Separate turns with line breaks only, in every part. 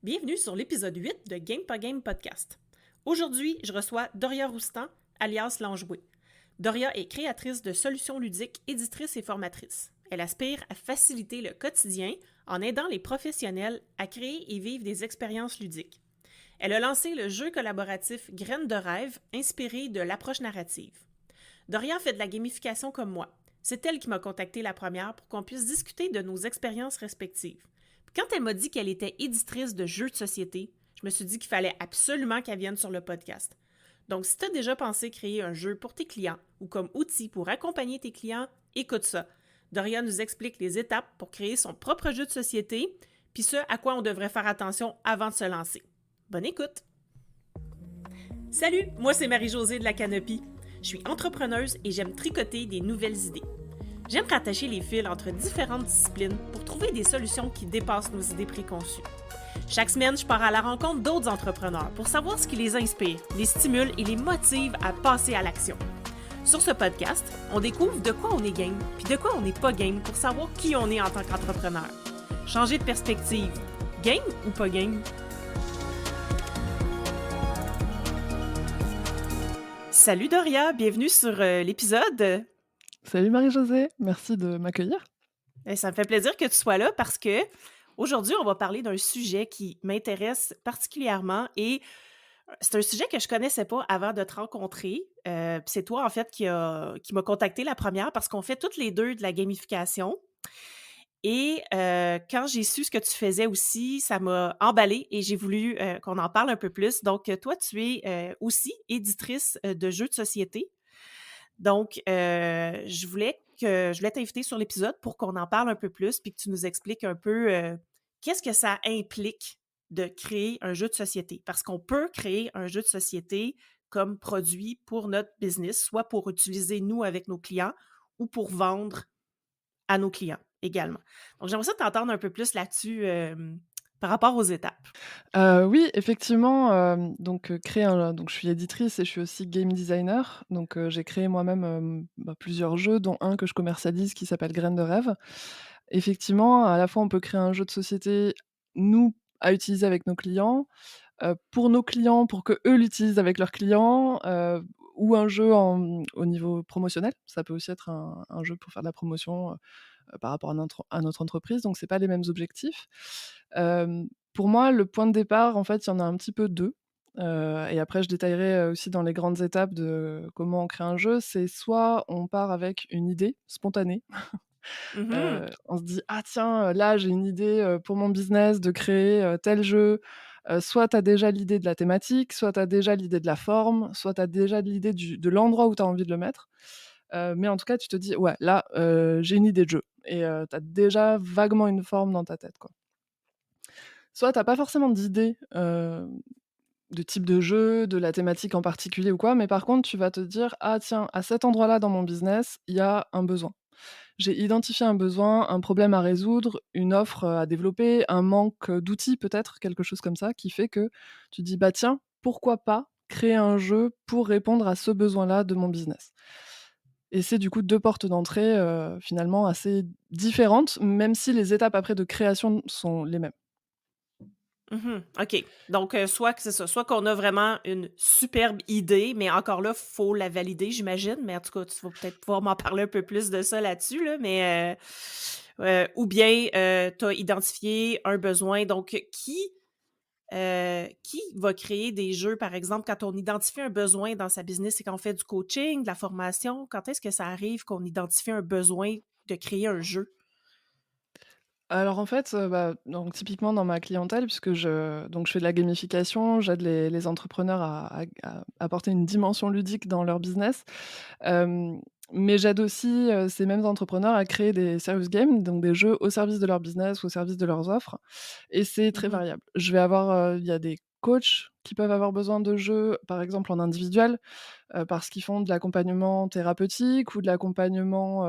Bienvenue sur l'épisode 8 de Game pas Game Podcast. Aujourd'hui, je reçois Doria Roustan, alias L'Enjouée. Doria est créatrice de solutions ludiques, éditrice et formatrice. Elle aspire à faciliter le quotidien en aidant les professionnels à créer et vivre des expériences ludiques. Elle a lancé le jeu collaboratif Graines de rêve, inspiré de l'approche narrative. Doria fait de la gamification comme moi. C'est elle qui m'a contacté la première pour qu'on puisse discuter de nos expériences respectives. Puis quand elle m'a dit qu'elle était éditrice de jeux de société, je me suis dit qu'il fallait absolument qu'elle vienne sur le podcast. Donc, si tu as déjà pensé créer un jeu pour tes clients ou comme outil pour accompagner tes clients, écoute ça. Doria nous explique les étapes pour créer son propre jeu de société, puis ce à quoi on devrait faire attention avant de se lancer. Bonne écoute! Salut, moi c'est Marie-Josée de la Canopie. Je suis entrepreneuse et j'aime tricoter des nouvelles idées. J'aime rattacher les fils entre différentes disciplines pour trouver des solutions qui dépassent nos idées préconçues. Chaque semaine, je pars à la rencontre d'autres entrepreneurs pour savoir ce qui les inspire, les stimule et les motive à passer à l'action. Sur ce podcast, on découvre de quoi on est game, puis de quoi on n'est pas game pour savoir qui on est en tant qu'entrepreneur. Changer de perspective, game ou pas game? Salut Doria, bienvenue sur l'épisode.
Salut Marie-Josée, merci de m'accueillir.
Ça me fait plaisir que tu sois là parce que aujourd'hui, on va parler d'un sujet qui m'intéresse particulièrement et c'est un sujet que je connaissais pas avant de te rencontrer. Puis c'est toi, en fait, qui m'a contacté la première parce qu'on fait toutes les deux de la gamification. Et quand j'ai su ce que tu faisais aussi, ça m'a emballée et j'ai voulu qu'on en parle un peu plus. Donc, toi, tu es aussi éditrice de jeux de société. Donc, je voulais t'inviter sur l'épisode pour qu'on en parle un peu plus puis que tu nous expliques un peu qu'est-ce que ça implique de créer un jeu de société. Parce qu'on peut créer un jeu de société comme produit pour notre business, soit pour utiliser nous avec nos clients ou pour vendre à nos clients également. Donc, j'aimerais ça t'entendre un peu plus là-dessus par rapport aux étapes.
Oui, effectivement, créer un donc je suis éditrice et je suis aussi game designer, j'ai créé moi-même, plusieurs jeux, dont un que je commercialise qui s'appelle Graines de rêve. Effectivement, à la fois, on peut créer un jeu de société, nous, à utiliser avec nos clients, pour nos clients, pour qu'eux l'utilisent avec leurs clients, ou un jeu au niveau promotionnel. Ça peut aussi être un jeu pour faire de la promotion, par rapport à notre entreprise, donc c'est pas les mêmes objectifs. Pour moi, le point de départ, en fait, il y en a un petit peu 2, et après je détaillerai, aussi dans les grandes étapes de comment on crée un jeu. C'est soit on part avec une idée spontanée,
Mhm.
on se dit: «Ah tiens, là j'ai une idée, pour mon business de créer, tel jeu». Soit tu as déjà l'idée de la thématique, soit tu as déjà l'idée de la forme, soit tu as déjà l'idée de l'endroit où tu as envie de le mettre. Mais en tout cas, tu te dis: «Ouais, là, j'ai une idée de jeu» et tu as déjà vaguement une forme dans ta tête, quoi. Soit tu as pas forcément d'idée, de type de jeu, de la thématique en particulier ou quoi, mais par contre, tu vas te dire: «Ah tiens, à cet endroit-là dans mon business, il y a un besoin. J'ai identifié un besoin, un problème à résoudre, une offre, à développer, un manque, d'outils peut-être», quelque chose comme ça qui fait que tu dis: «Bah tiens, pourquoi pas créer un jeu pour répondre à ce besoin-là de mon business?» Et c'est du coup 2 portes d'entrée, finalement assez différentes, même si les étapes après de création sont les mêmes.
Mhm. OK. Donc, soit que c'est ça, soit qu'on a vraiment une superbe idée, mais encore là, faut la valider, j'imagine. Mais en tout cas, tu vas peut-être pouvoir m'en parler un peu plus de ça là-dessus, là. Mais ou bien tu as identifié un besoin. Donc, qui va créer des jeux, par exemple, quand on identifie un besoin dans sa business et qu'on fait du coaching, de la formation, quand est-ce que ça arrive qu'on identifie un besoin de créer un jeu?
Alors en fait, donc typiquement dans ma clientèle, puisque je fais de la gamification, j'aide les entrepreneurs à apporter une dimension ludique dans leur business. Hem, mais j'aide aussi, ces mêmes entrepreneurs à créer des serious games, donc des jeux au service de leur business, au service de leurs offres, et c'est très
Mhm.
variable. Je vais avoir, il y a des coachs qui peuvent avoir besoin de jeux, par exemple en individuel, parce qu'ils font de l'accompagnement thérapeutique ou de l'accompagnement,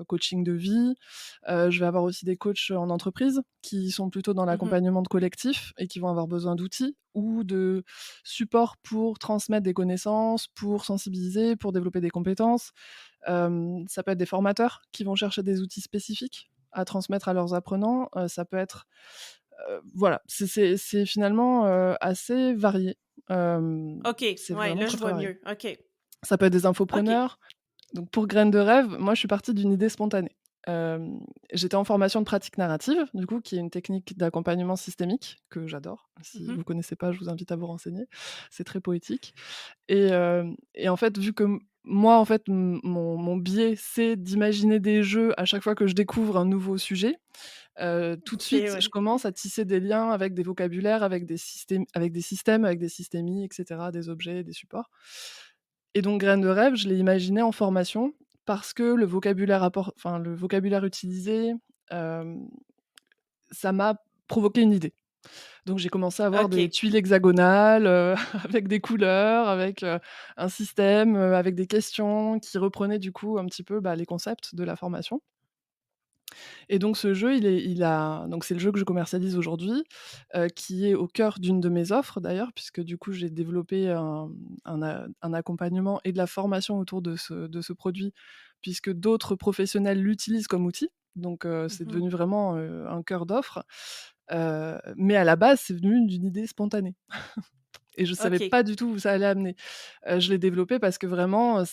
coaching de vie. Je vais avoir aussi des coachs en entreprise qui sont plutôt dans
Mhm.
l'accompagnement de collectif et qui vont avoir besoin d'outils ou de support pour transmettre des connaissances, pour sensibiliser, pour développer des compétences. Ça peut être des formateurs qui vont chercher des outils spécifiques à transmettre à leurs apprenants. Ça peut être, Voilà, c'est finalement, assez varié.
OK,
C'est
ouais,
vraiment
là,
très,
je
très
vois
varié.
mieux. OK.
Ça peut être des
OK.
infopreneurs. Donc pour Graines de rêve, moi je suis partie d'une idée spontanée. J'étais en formation de pratique narrative, du coup, qui est une technique d'accompagnement systémique que j'adore. Si
Mmh.
vous connaissez pas, je vous invite à vous renseigner. C'est très poétique et en fait, vu que moi, en fait, mon biais, c'est d'imaginer des jeux à chaque fois que je découvre un nouveau sujet. Tout de
OK,
suite, je
ouais.
commence à tisser des liens avec des vocabulaires, avec des systèmes, avec des systémies et cetera, des objets, des supports et donc Graines de rêve, je l'ai imaginé en formation parce que le vocabulaire utilisé, hem, ça m'a provoqué une idée. Donc j'ai commencé à avoir des
OK.
tuiles hexagonales, avec des couleurs, avec, un système, avec des questions qui reprenaient du coup un petit peu, bah, les concepts de la formation. Et donc ce jeu, c'est le jeu que je commercialise aujourd'hui, qui est au cœur d'une de mes offres d'ailleurs, puisque du coup j'ai développé un accompagnement et de la formation autour de ce produit, puisque d'autres professionnels l'utilisent comme outil. Donc c'est
Mmh.
devenu vraiment, un cœur d'offre, mais à la base, c'est venu d'une idée spontanée et je savais
OK.
pas du tout où ça allait amener. Je l'ai développé parce que vraiment,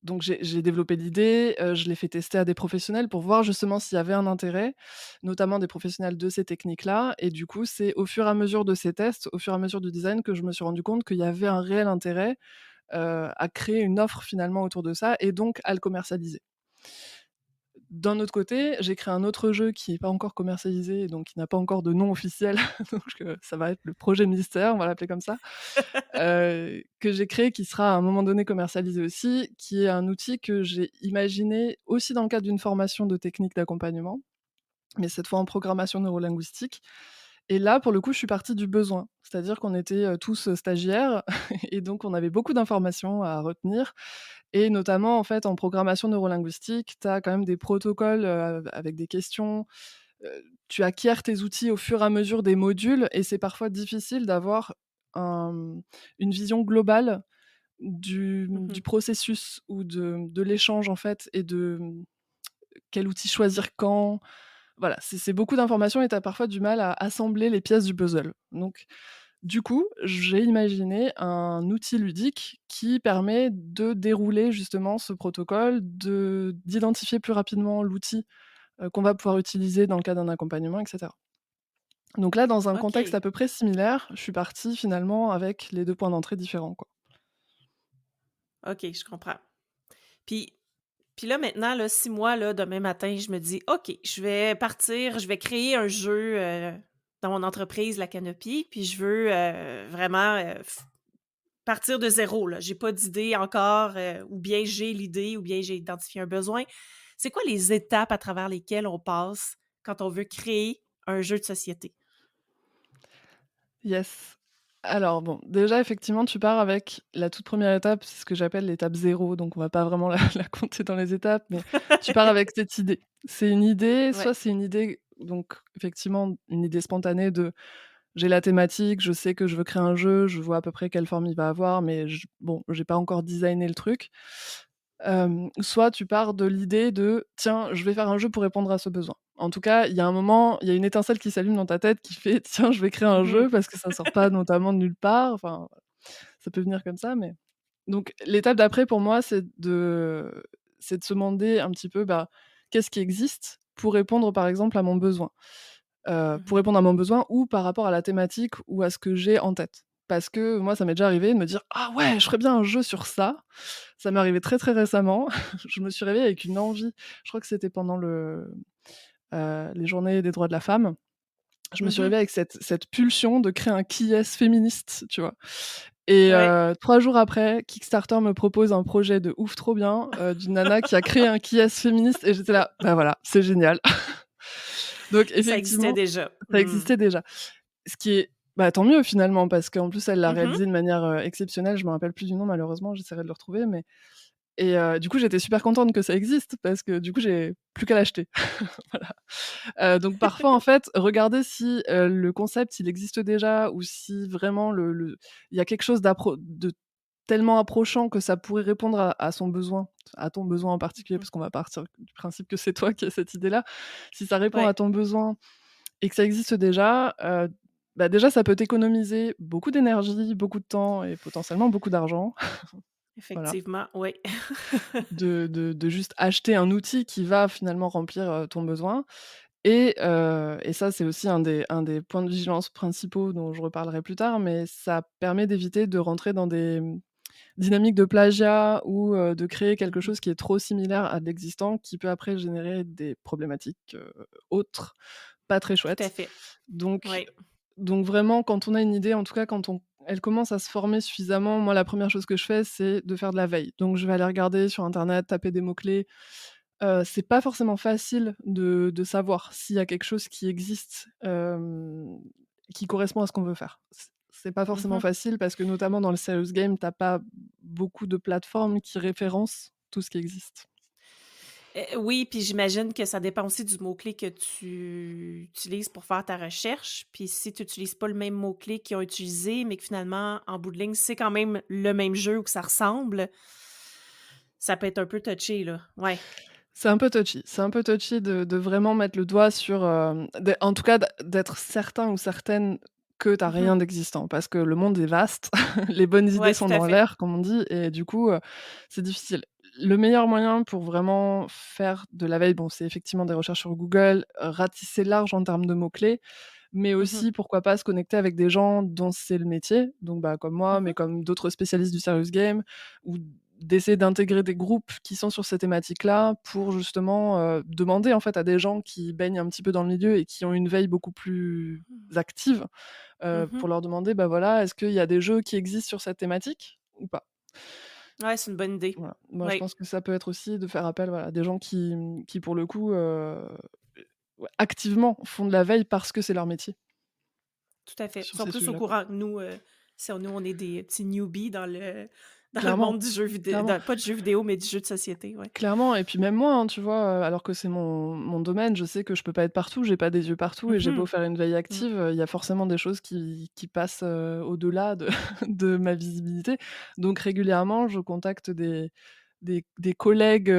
donc j'ai développé l'idée, je l'ai fait tester à des professionnels pour voir justement s'il y avait un intérêt, notamment des professionnels de ces techniques-là et du coup, c'est au fur et à mesure de ces tests, au fur et à mesure du design que je me suis rendu compte qu'il y avait un réel intérêt, à créer une offre finalement autour de ça et donc à le commercialiser. D'un autre côté, j'ai créé un autre jeu qui est pas encore commercialisé et donc qui n'a pas encore de nom officiel, donc ça va être le projet mystère, on va l'appeler comme ça. Que j'ai créé, qui sera à un moment donné commercialisé aussi, qui est un outil que j'ai imaginé aussi dans le cadre d'une formation de technique d'accompagnement, mais cette fois en programmation neurolinguistique et là, pour le coup, je suis partie du besoin. C'est-à-dire qu'on était, tous, stagiaires et donc on avait beaucoup d'informations à retenir et notamment, en fait, en programmation neurolinguistique, tu as quand même des protocoles, avec des questions, tu acquiers tes outils au fur et à mesure des modules et c'est parfois difficile d'avoir un une vision globale du
Mmh.
processus ou de l'échange, en fait et quel outil choisir quand. Voilà, c'est beaucoup d'informations et tu as parfois du mal à assembler les pièces du puzzle. Donc du coup, j'ai imaginé un outil ludique qui permet de dérouler justement ce protocole, d'identifier plus rapidement l'outil, qu'on va pouvoir utiliser dans le cadre d'un accompagnement et cetera. Donc là, dans un contexte
OK.
à peu près similaire, je suis partie finalement avec les 2 points d'entrée différents, quoi.
OK, je comprends. Puis puis là, maintenant, là, si moi, là, demain matin, je me dis: «OK, je vais partir, je vais créer un jeu, dans mon entreprise, la Canopy, puis je veux, vraiment, f partir de zéro, là. J'ai pas d'idée encore, ou bien j'ai l'idée, ou bien j'ai identifié un besoin». C'est quoi les étapes à travers lesquelles on passe quand on veut créer un jeu de société?
Yes. Alors bon, déjà effectivement, tu pars avec la toute première étape, c'est ce que j'appelle l'étape zéro, donc on va pas vraiment la la compter dans les étapes, mais tu pars avec cette idée. C'est une idée,
Ouais.
soit c'est une idée donc effectivement, une idée spontanée de j'ai la thématique, je sais que je veux créer un jeu, je vois à peu près quelle forme il va avoir, mais j'ai pas encore designé le truc. Soit tu pars de l'idée de: «Tiens, je vais faire un jeu pour répondre à ce besoin». En tout cas, il y a un moment, il y a une étincelle qui s'allume dans ta tête qui fait: «Tiens, je vais créer un
Mmh.
jeu» parce que ça sort pas notamment de nulle part, enfin, ça peut venir comme ça, mais donc l'étape d'après pour moi, c'est de se demander un petit peu, bah, qu'est-ce qui existe pour répondre par exemple à mon besoin? Pour
Mmh.
répondre à mon besoin ou par rapport à la thématique ou à ce que j'ai en tête. Parce que moi, ça m'est déjà arrivé de me dire: «Ah ouais, je ferais bien un jeu sur ça». Ça m'est arrivé très, très récemment. Je me suis réveillée avec une envie, je crois que c'était pendant les journées des droits de la femme. Je me suis
Mmh.
réveillée avec cette pulsion de créer un Qui est féministe, tu vois? Et
Ouais.
3 jours après, Kickstarter me propose un projet de ouf trop bien, d'une nana qui a créé un Qui est féministe et j'étais là: «Bah voilà, c'est génial». Donc
Ça existait
effectivement,
déjà.
ça
Mmh.
existait déjà. Ce qui est bah, tant mieux finalement parce qu'en plus elle l'a
Mmh.
réalisé de manière, exceptionnelle. Je me rappelle plus du nom malheureusement, j'essaierai de le retrouver et du coup j'étais super contente que ça existe parce que du coup j'ai plus qu'à l'acheter. Voilà. Donc parfois en fait, regarder si, le concept il existe déjà ou si vraiment il y a quelque chose de tellement approchant que ça pourrait répondre à son besoin, à ton besoin en particulier,
Mmh.
parce qu'on va partir du principe que c'est toi qui as cette idée-là. Si ça répond
Ouais.
à ton besoin et que ça existe déjà, bah, déjà ça peut t'économiser beaucoup d'énergie, beaucoup de temps et potentiellement beaucoup d'argent. Voilà.
Effectivement, oui.
De juste acheter un outil qui va finalement remplir, ton besoin et ça, c'est aussi un des points de vigilance principaux dont je reparlerai plus tard, mais ça permet d'éviter de rentrer dans des, dynamiques de plagiat ou, de créer quelque
Mmh.
chose qui est trop similaire à de l'existant, qui peut après générer des problématiques, autres, pas très
Tout à
chouettes.
fait.
Donc
Oui.
donc vraiment, quand on a une idée, en tout cas quand elle commence à se former suffisamment, moi la première chose que je fais, c'est de faire de la veille. Donc je vais aller regarder sur internet, taper des mots-clés. C'est pas forcément facile de savoir s'il y a quelque chose qui existe, qui correspond à ce qu'on veut faire. C'est pas forcément
Mmh.
facile parce que notamment dans le serious game, tu as pas beaucoup de plateformes qui référencent tout ce qui existe.
Oui, puis j'imagine que ça dépend aussi du mot-clé que tu utilises pour faire ta recherche. Puis si tu utilises pas le même mot-clé qu'ils ont utilisé, mais que finalement, en bout de ligne, c'est quand même le même jeu ou que ça ressemble, ça peut être un peu touché, là. Ouais.
C'est un peu touchy de vraiment mettre le doigt sur, en tout cas d'être certain ou certaine que tu as
Mmh.
rien d'existant. Parce que le monde est vaste, les bonnes idées
Ouais,
sont
tout à
dans
fait.
l'air, comme on dit et du coup, c'est difficile. Le meilleur moyen pour vraiment faire de la veille, bon, c'est effectivement des recherches sur Google, ratisser large en termes de mots-clés, mais
Mmh.
aussi, pourquoi pas, se connecter avec des gens dont c'est le métier, donc bah, comme moi, mais
Mmh.
comme d'autres spécialistes du serious game ou d'essayer d'intégrer des groupes qui sont sur ces thématiques-là pour justement, demander en fait à des gens qui baignent un petit peu dans le milieu et qui ont une veille beaucoup plus active,
Mmh.
pour leur demander: «Bah, voilà, est-ce qu'il y a des jeux qui existent sur cette thématique ou pas?»
Ouais, c'est une bonne idée.
Voilà. Moi, je
Oui,
pense que ça peut être aussi de faire appel, voilà, à des gens qui pour le coup, ouais, activement font de la veille parce que c'est leur métier
tout à fait. Ils
sur
sont
ces
plus au
sujets-là, quoi.
courant que nous, si nous, on est des petits newbies dans le
Clairement,
monde du jeu vidéo,
clairement.
pas du jeu vidéo, mais du jeu de société, ouais.
Clairement et puis même moi, hein, tu vois, alors que c'est mon domaine, je sais que je peux pas être partout, j'ai pas des yeux partout et j'ai beau
Mmh.
faire une veille
Mmh.
active, il y a forcément des choses qui passent, au-delà de de ma visibilité. Donc régulièrement, je contacte des collègues,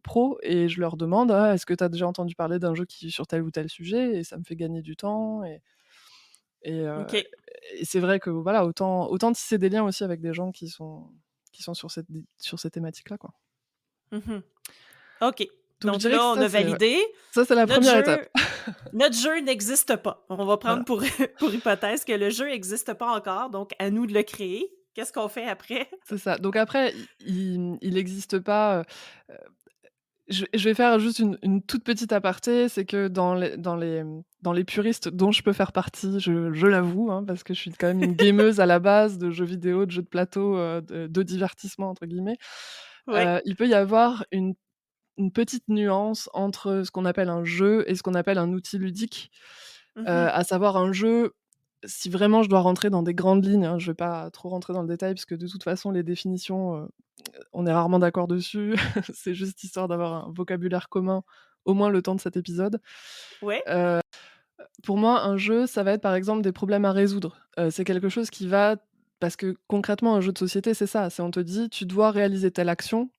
pros et je leur demande: «Ah, est-ce que tu as déjà entendu parler d'un jeu qui sur tel ou tel sujet?» et ça me fait gagner du temps et heu
OK.
et c'est vrai que voilà, autant tisser des liens aussi avec des gens qui sont sur ces thématiques-là, quoi.
Mmh. OK.
Donc je
Donc
dirais que
là, on
ça,
a
c'est ouais.
validé.
Ça, c'est la
Notre
première étape.
jeu notre jeu n'existe pas. On va prendre
Voilà,
pour pour hypothèse que le jeu n'existe pas encore, donc à nous de le créer. Qu'est-ce qu'on fait après?
c'est ça. Donc après, il existe pas, je vais faire juste une toute petite aparté, c'est que dans les puristes dont je peux faire partie, je l'avoue, hein, parce que je suis quand même une gameuse à la base de jeux vidéo, de jeux de plateau, de «divertissement» entre guillemets.
Oui.
Il peut y avoir une petite nuance entre ce qu'on appelle un jeu et ce qu'on appelle un outil ludique.
Mmh.
À savoir un jeu, si vraiment je dois rentrer dans des grandes lignes, hein, je vais pas trop rentrer dans le détail parce que de toute façon les définitions, on est rarement d'accord dessus. C'est juste histoire d'avoir un vocabulaire commun, au moins le temps de cet épisode.
Ouais.
Heu, pour moi, un jeu, ça va être par exemple des problèmes à résoudre. C'est quelque chose qui va parce que concrètement un jeu de société, c'est ça, c'est on te dit: «Tu dois réaliser telle action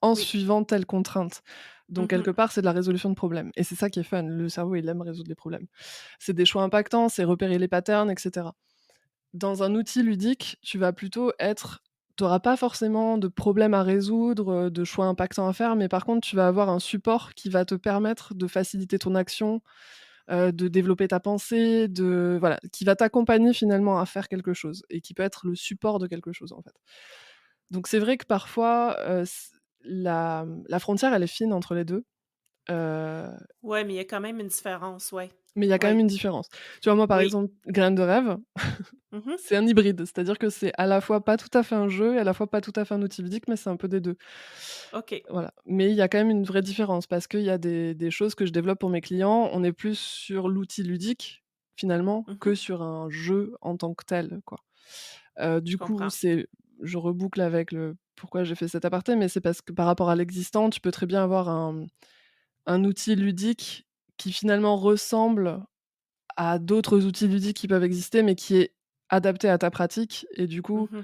en
Oui.
suivant telle contrainte». Donc
Mmh.
quelque part, c'est de la résolution de problèmes et c'est ça qui est fun. Le cerveau, il aime résoudre les problèmes. C'est des choix impactants, c'est repérer les patterns et cetera. Dans un outil ludique, tu auras pas forcément de problèmes à résoudre, de choix impactants à faire, mais par contre, tu vas avoir un support qui va te permettre de faciliter ton action, de développer ta pensée, de voilà, qui va t'accompagner finalement à faire quelque chose et qui peut être le support de quelque chose, en fait. Donc c'est vrai que parfois, la frontière, elle est fine entre les 2. heu,
Ouais, mais il y a quand même une différence, ouais.
mais il y a quand même
Ouais.
une différence. Tu vois, moi, par
Oui.
exemple, Graines de rêve,
Mmh.
c'est un hybride, c'est-à-dire que c'est à la fois pas tout à fait un jeu et à la fois pas tout à fait un outil ludique, mais c'est un peu des 2.
OK.
Voilà, mais il y a quand même une vraie différence parce qu'il y a des choses que je développe pour mes clients, on est plus sur l'outil ludique, finalement,
Mmh.
que sur un jeu en tant que tel, quoi.
Je
Du coup,
comprends.
c'est je reboucle avec le pourquoi j'ai fait cet aparté, mais c'est parce que par rapport à l'existant, tu peux très bien avoir un outil ludique qui finalement ressemble à d'autres outils ludiques qui peuvent exister, mais qui est adapté à ta pratique et du coup,
Mmh.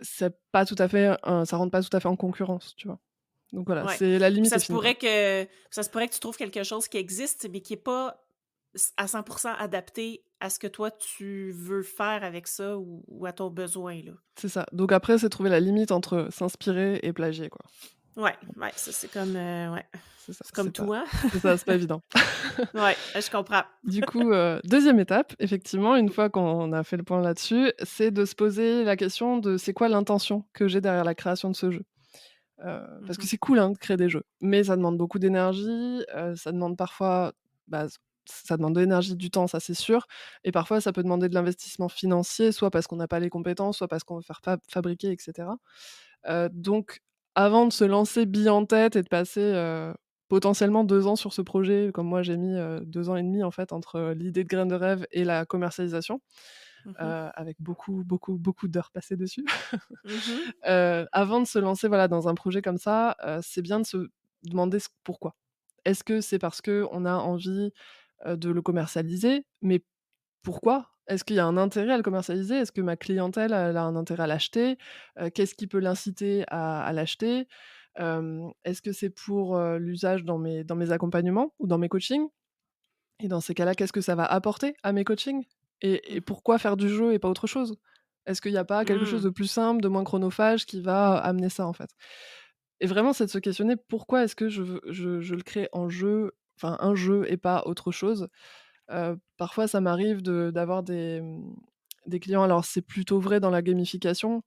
c'est pas tout à fait, ça rentre pas tout à fait en concurrence, tu vois? Donc voilà,
Ouais.
c'est la
Puis
limite est fine, quoi.
ça se pourrait que tu trouves quelque chose qui existe, mais qui est pas à 100 adapté à ce que toi tu veux faire avec ça ou à ton besoin, là.
C'est ça. Donc après, c'est trouver la limite entre s'inspirer et plagier, quoi.
Ouais, ouais, ça c'est comme, ouais,
C'est ça,
c'est comme tout, hein?
c'est pas évident.
Ouais, je comprends.
Du coup, 2e étape, effectivement, une fois qu'on a fait le point là-dessus, c'est de se poser la question de: «C'est quoi l'intention que j'ai derrière la création de ce jeu?» Parce que
Mmh.
c'est cool, hein, de créer des jeux, mais ça demande beaucoup d'énergie, ça demande parfois, bah, ça demande de l'énergie, du temps, ça c'est sûr, et parfois ça peut demander de l'investissement financier, soit parce qu'on n'a pas les compétences, soit parce qu'on veut faire fabriquer, et cetera. Donc avant de se lancer bille en tête et de passer, potentiellement 2 ans sur ce projet, comme moi j'ai mis, 2 ans et demi en fait entre, l'idée de graines de rêve et la commercialisation,
Mmh.
avec beaucoup, beaucoup, beaucoup d'heures passées dessus.
Mmh.
Avant de se lancer, voilà, dans un projet comme ça, c'est bien de se demander pourquoi. Est-ce que c'est parce qu'on a envie, de le commercialiser? Mais pourquoi? Est-ce qu'il y a un intérêt à le commercialiser? Est-ce que ma clientèle, elle a un intérêt à l'acheter? Qu'est-ce qui peut l'inciter à l'acheter? Est-ce que c'est pour, l'usage dans mes accompagnements ou dans mes coachings? Et dans ces cas-là, qu'est-ce que ça va apporter à mes coachings? Et
Mmh.
pourquoi faire du jeu et pas autre chose? Est-ce qu'il y a pas quelque chose
Mmh.
de plus simple, de moins chronophage qui va amener ça, en fait? Et vraiment, c'est de se questionner: «Pourquoi est-ce que je le crée en jeu, enfin un jeu et pas autre chose?» Parfois ça m'arrive d'avoir des clients, alors c'est plutôt vrai dans la gamification,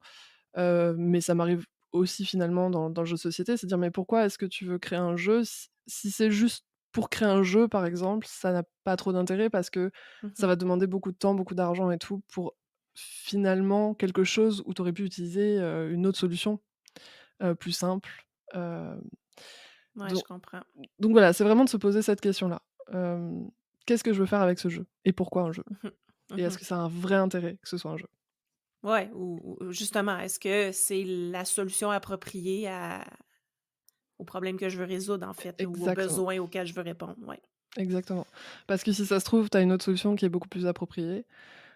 mais ça m'arrive aussi finalement dans le jeu de société, c'est dire: «Mais pourquoi est-ce que tu veux créer un jeu?» Si c'est juste pour créer un jeu par exemple, ça n'a pas trop d'intérêt parce que ça
Mmh.
va demander beaucoup de temps, beaucoup d'argent et tout pour finalement quelque chose où tu aurais pu utiliser, une autre solution, plus simple, heu,
Ouais, je
donc
comprends.
donc voilà, c'est vraiment de se poser cette question-là. Qu'est-ce que je veux faire avec ce jeu? Et pourquoi un jeu?
Mmh.
Et est-ce
Mmh.
que ça a un vrai intérêt que ce soit un jeu?
Ouais, ou justement, est-ce que c'est la solution appropriée à au problème que je veux résoudre, en fait, là, ou aux
Exactement,
besoins auxquels je veux répondre? Ouais.
exactement. Parce que si ça se trouve, tu as une autre solution qui est beaucoup plus appropriée.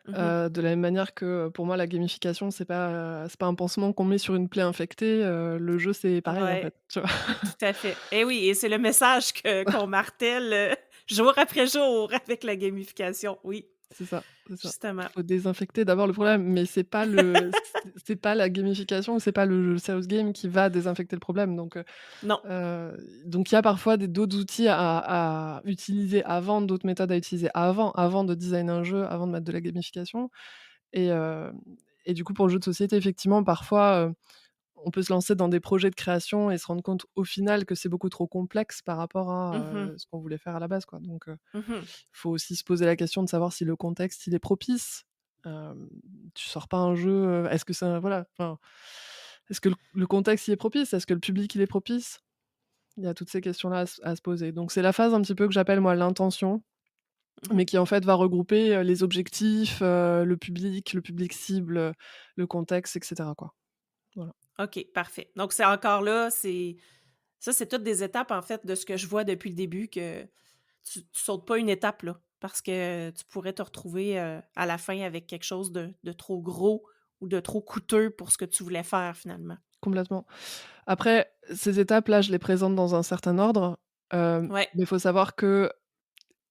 Mmh.
De la même manière que, pour moi, la gamification, c'est pas un pansement qu'on met sur une plaie infectée, le jeu, c'est pareil, en
Ouais,
fait, tu vois?
tout à fait. Et oui, et c'est le message que qu'on martèle, jour après jour avec la gamification. Oui,
C'est ça, c'est ça.
justement.
Faut désinfecter d'abord le problème, mais c'est pas la gamification, c'est pas le serious game qui va désinfecter le problème,
Non.
donc il y a parfois d'autres outils à utiliser avant, d'autres méthodes à utiliser avant de designer un jeu, avant de mettre de la gamification, et heu et du coup, pour le jeu de société, effectivement, parfois, on peut se lancer dans des projets de création et se rendre compte, au final, que c'est beaucoup trop complexe par rapport à,
Mmh.
ce qu'on voulait faire à la base, quoi,
Mmh.
faut aussi se poser la question de savoir si le contexte, il est propice. Hem, Tu sors pas un jeu, est-ce que ça voilà, enfin, est-ce que le contexte, il est propice? Est-ce que le public, il est propice? Il y a toutes ces questions-là à se poser. Donc c'est la phase un petit peu que j'appelle moi l'intention,
Mmh.
mais qui en fait va regrouper, les objectifs, le public cible, le contexte, et cetera, quoi. Voilà.
OK, parfait. Donc c'est encore là, c'est toutes des étapes, en fait, de ce que je vois depuis le début, que tu sautes pas une étape, là, parce que tu pourrais te retrouver, à la fin avec quelque chose de trop gros ou de trop coûteux pour ce que tu voulais faire, finalement.
Complètement. Après, ces étapes-là, je les présente dans un certain ordre,
Ouais.
mais il faut savoir que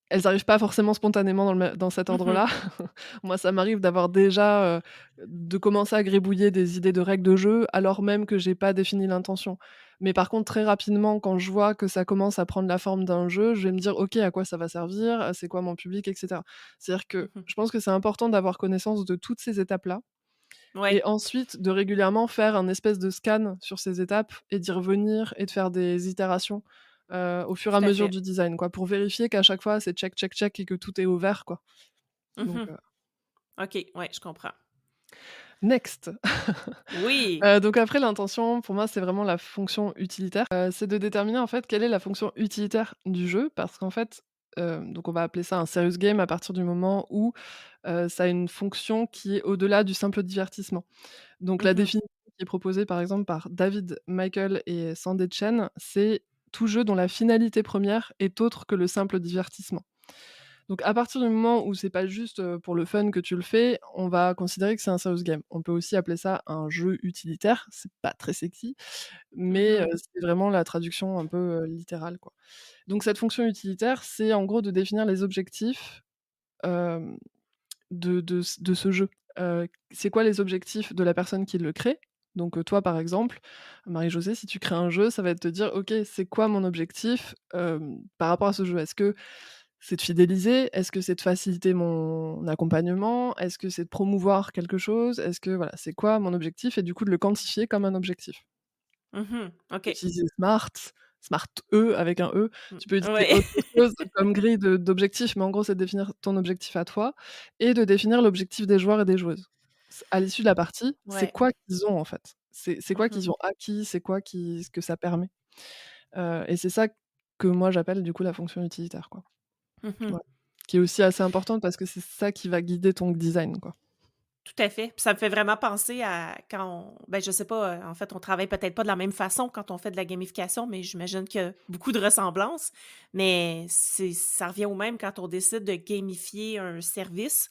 elles arrivent pas forcément spontanément dans cet
Mmh.
ordre-là. Moi, ça m'arrive d'avoir déjà, de commencer à gribouiller des idées de règles de jeu, alors même que j'ai pas défini l'intention. Mais par contre, très rapidement, quand je vois que ça commence à prendre la forme d'un jeu, je vais me dire: «OK, à quoi ça va servir? C'est quoi mon public?» et cetera. C'est-à-dire que
Mmh.
je pense que c'est important d'avoir connaissance de toutes ces étapes-là
Ouais,
et ensuite de régulièrement faire un espèce de scan sur ces étapes et d'y revenir et de faire des itérations, au fur et à
tout à
mesure
fait.
du design, quoi, pour vérifier qu'à chaque fois c'est check, check, check et que tout est au vert, quoi. Donc
Mmh. OK, ouais, je comprends.
next.
Oui!
Donc après l'intention, pour moi, c'est vraiment la fonction utilitaire. C'est de déterminer, en fait, quelle est la fonction utilitaire du jeu parce qu'en fait, donc on va appeler ça un serious game à partir du moment où, ça a une fonction qui est au-delà du simple divertissement. Donc la
Mmh.
définition qui est proposée, par exemple, par David Michael et Sandy Chen, c'est tout jeu dont la finalité première est autre que le simple divertissement. Donc à partir du moment où c'est pas juste, pour le fun que tu le fais, on va considérer que c'est un serious game. On peut aussi appeler ça un jeu utilitaire, c'est pas très sexy, mais
Mmh.
c'est vraiment la traduction un peu, littérale, quoi. Donc cette fonction utilitaire, c'est en gros de définir les objectifs, hem, de ce jeu. C'est quoi les objectifs de la personne qui le crée? Donc, toi, par exemple, Marie-Josée, si tu crées un jeu, ça va être te dire: «OK, c'est quoi mon objectif, par rapport à ce jeu? Est-ce que c'est de fidéliser? Est-ce que c'est de faciliter mon accompagnement? Est-ce que c'est de promouvoir quelque chose? Est-ce que voilà, c'est quoi mon objectif?» et du coup de le quantifier comme un objectif.
Mmh. OK.
Utiliser Smart E avec un E.
Mmh.
Tu peux utiliser
Ouais.
autre chose comme grille d'objectifs, mais en gros, c'est de définir ton objectif à toi et de définir l'objectif des joueurs et des joueuses. À l'issue de la partie, c'est
Ouais.
quoi qu'ils ont en fait? C'est quoi
Mmh.
qu'ils ont acquis? C'est quoi qui ce que ça permet? Et c'est ça que moi j'appelle du coup la fonction utilitaire, quoi.
Mmh.
Ouais. Qui est aussi assez importante parce que c'est ça qui va guider ton design, quoi.
Tout à fait. Puis ça me fait vraiment penser à quand je sais pas, en fait, on travaille peut-être pas de la même façon quand on fait de la gamification, mais j'imagine qu'il y a beaucoup de ressemblances. Mais ça revient au même quand on décide de gamifier un service.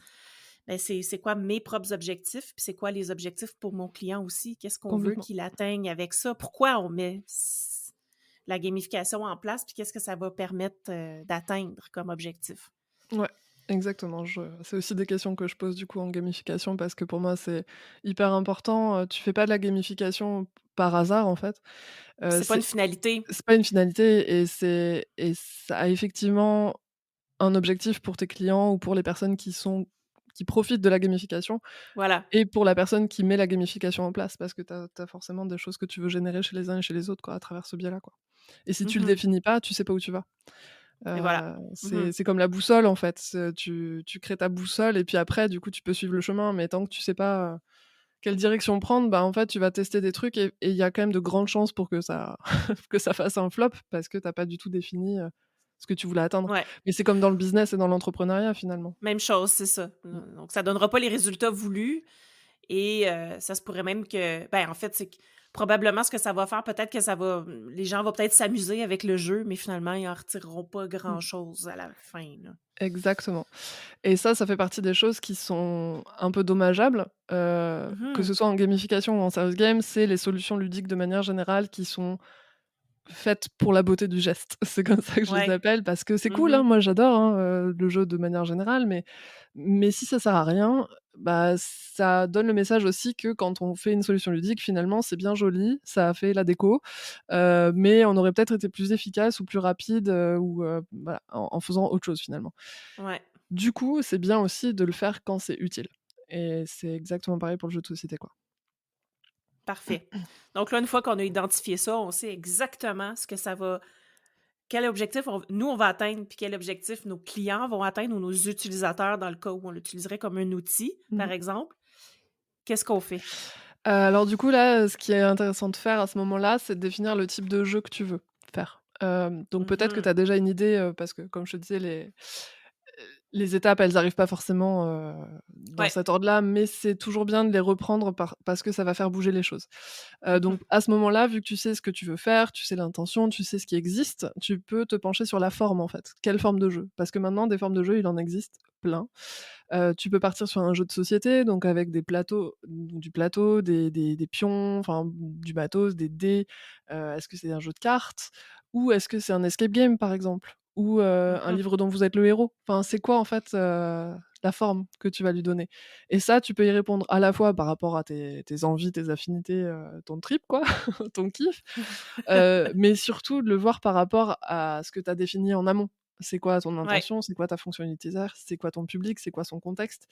C'est quoi mes propres objectifs, puis c'est quoi les objectifs pour mon client aussi? Qu'est-ce qu'on veut
Complètement.
qu'il atteigne avec ça? Pourquoi on met la gamification en place, puis qu'est-ce que ça va permettre, d'atteindre comme objectif?
Ouais, exactement. C'est aussi des questions que je pose du coup en gamification parce que pour moi c'est hyper important. Tu fais pas de la gamification par hasard en fait.
C'est pas une
C'est
finalité.
pas une finalité et ça a effectivement un objectif pour tes clients ou pour les personnes qui profitent de la gamification
Voilà.
et pour la personne qui met la gamification en place parce que tu as forcément des choses que tu veux générer chez les uns et chez les autres quoi, à travers ce biais-là, quoi. Et si tu le
Mmh.
définis pas, tu sais pas où tu vas.
Et voilà. Mmh.
C'est comme la boussole en fait, tu crées ta boussole et puis après du coup tu peux suivre le chemin, mais tant que tu sais pas, quelle direction prendre, bah, en fait tu vas tester des trucs et il y a quand même de grandes chances pour que ça que ça fasse un flop parce que tu as pas du tout défini, ce que tu voulais atteindre.
Ouais.
Mais c'est comme dans le business et dans l'entrepreneuriat finalement.
Même chose, c'est ça.
Mmh.
Donc ça donnera pas les résultats voulus et ça se pourrait même que en fait, c'est que probablement ce que ça va faire, peut-être que ça va les gens vont peut-être s'amuser avec le jeu, mais finalement, ils en retireront pas
Mmh.
grand-chose à la fin, là.
Exactement et ça fait partie des choses qui sont un peu dommageables, que
Mmh.
ce soit en gamification ou en serious game, c'est les solutions ludiques de manière générale qui sont faites pour la beauté du geste. C'est comme ça que je les
Ouais.
appelle parce que c'est cool, hein,
Mmh.
moi j'adore, hein, le jeu de manière générale, mais si ça sert à rien, bah, ça donne le message aussi que quand on fait une solution ludique, finalement, c'est bien joli, ça a fait la déco, mais on aurait peut-être été plus efficace ou plus rapide, ou voilà, en faisant autre chose finalement.
Ouais,
Du coup, c'est bien aussi de le faire quand c'est utile et c'est exactement pareil pour le jeu de société, quoi.
parfait. Donc là, une fois qu'on a identifié ça, on sait exactement ce que ça va quel objectif on va atteindre, puis quel objectif nos clients vont atteindre ou nos utilisateurs dans le cas où on l'utiliserait comme un outil,
Mmh.
par exemple. Qu'est-ce qu'on fait?
Alors du coup là, ce qui est intéressant de faire à ce moment-là, c'est de définir le type de jeu que tu veux faire. Donc peut-être que tu
Mmh.
as déjà une idée, parce que comme je te disais les étapes, elles arrivent pas forcément, dans
Ouais.
cet ordre-là, mais c'est toujours bien de les reprendre parce que ça va faire bouger les choses.
Mmh.
Donc à ce moment-là, vu que tu sais ce que tu veux faire, tu sais l'intention, tu sais ce qui existe, tu peux te pencher sur la forme en fait. Quelle forme de jeu? Parce que maintenant des formes de jeu, il en existe plein. Tu peux partir sur un jeu de société, donc avec du plateau, des pions, enfin du matos, des dés. Est-ce que c'est un jeu de cartes? Ou est-ce que c'est un escape game, par exemple? Ou un
Mmh.
livre dont vous êtes le héros? Enfin, c'est quoi en fait, la forme que tu vas lui donner? Et ça, tu peux y répondre à la fois par rapport à tes envies, tes affinités, ton trip quoi, ton kiff, mais surtout de le voir par rapport à ce que tu as défini en amont. C'est quoi ton
Ouais.
intention? C'est quoi ta fonction utilitaire? C'est quoi ton public? C'est quoi son contexte?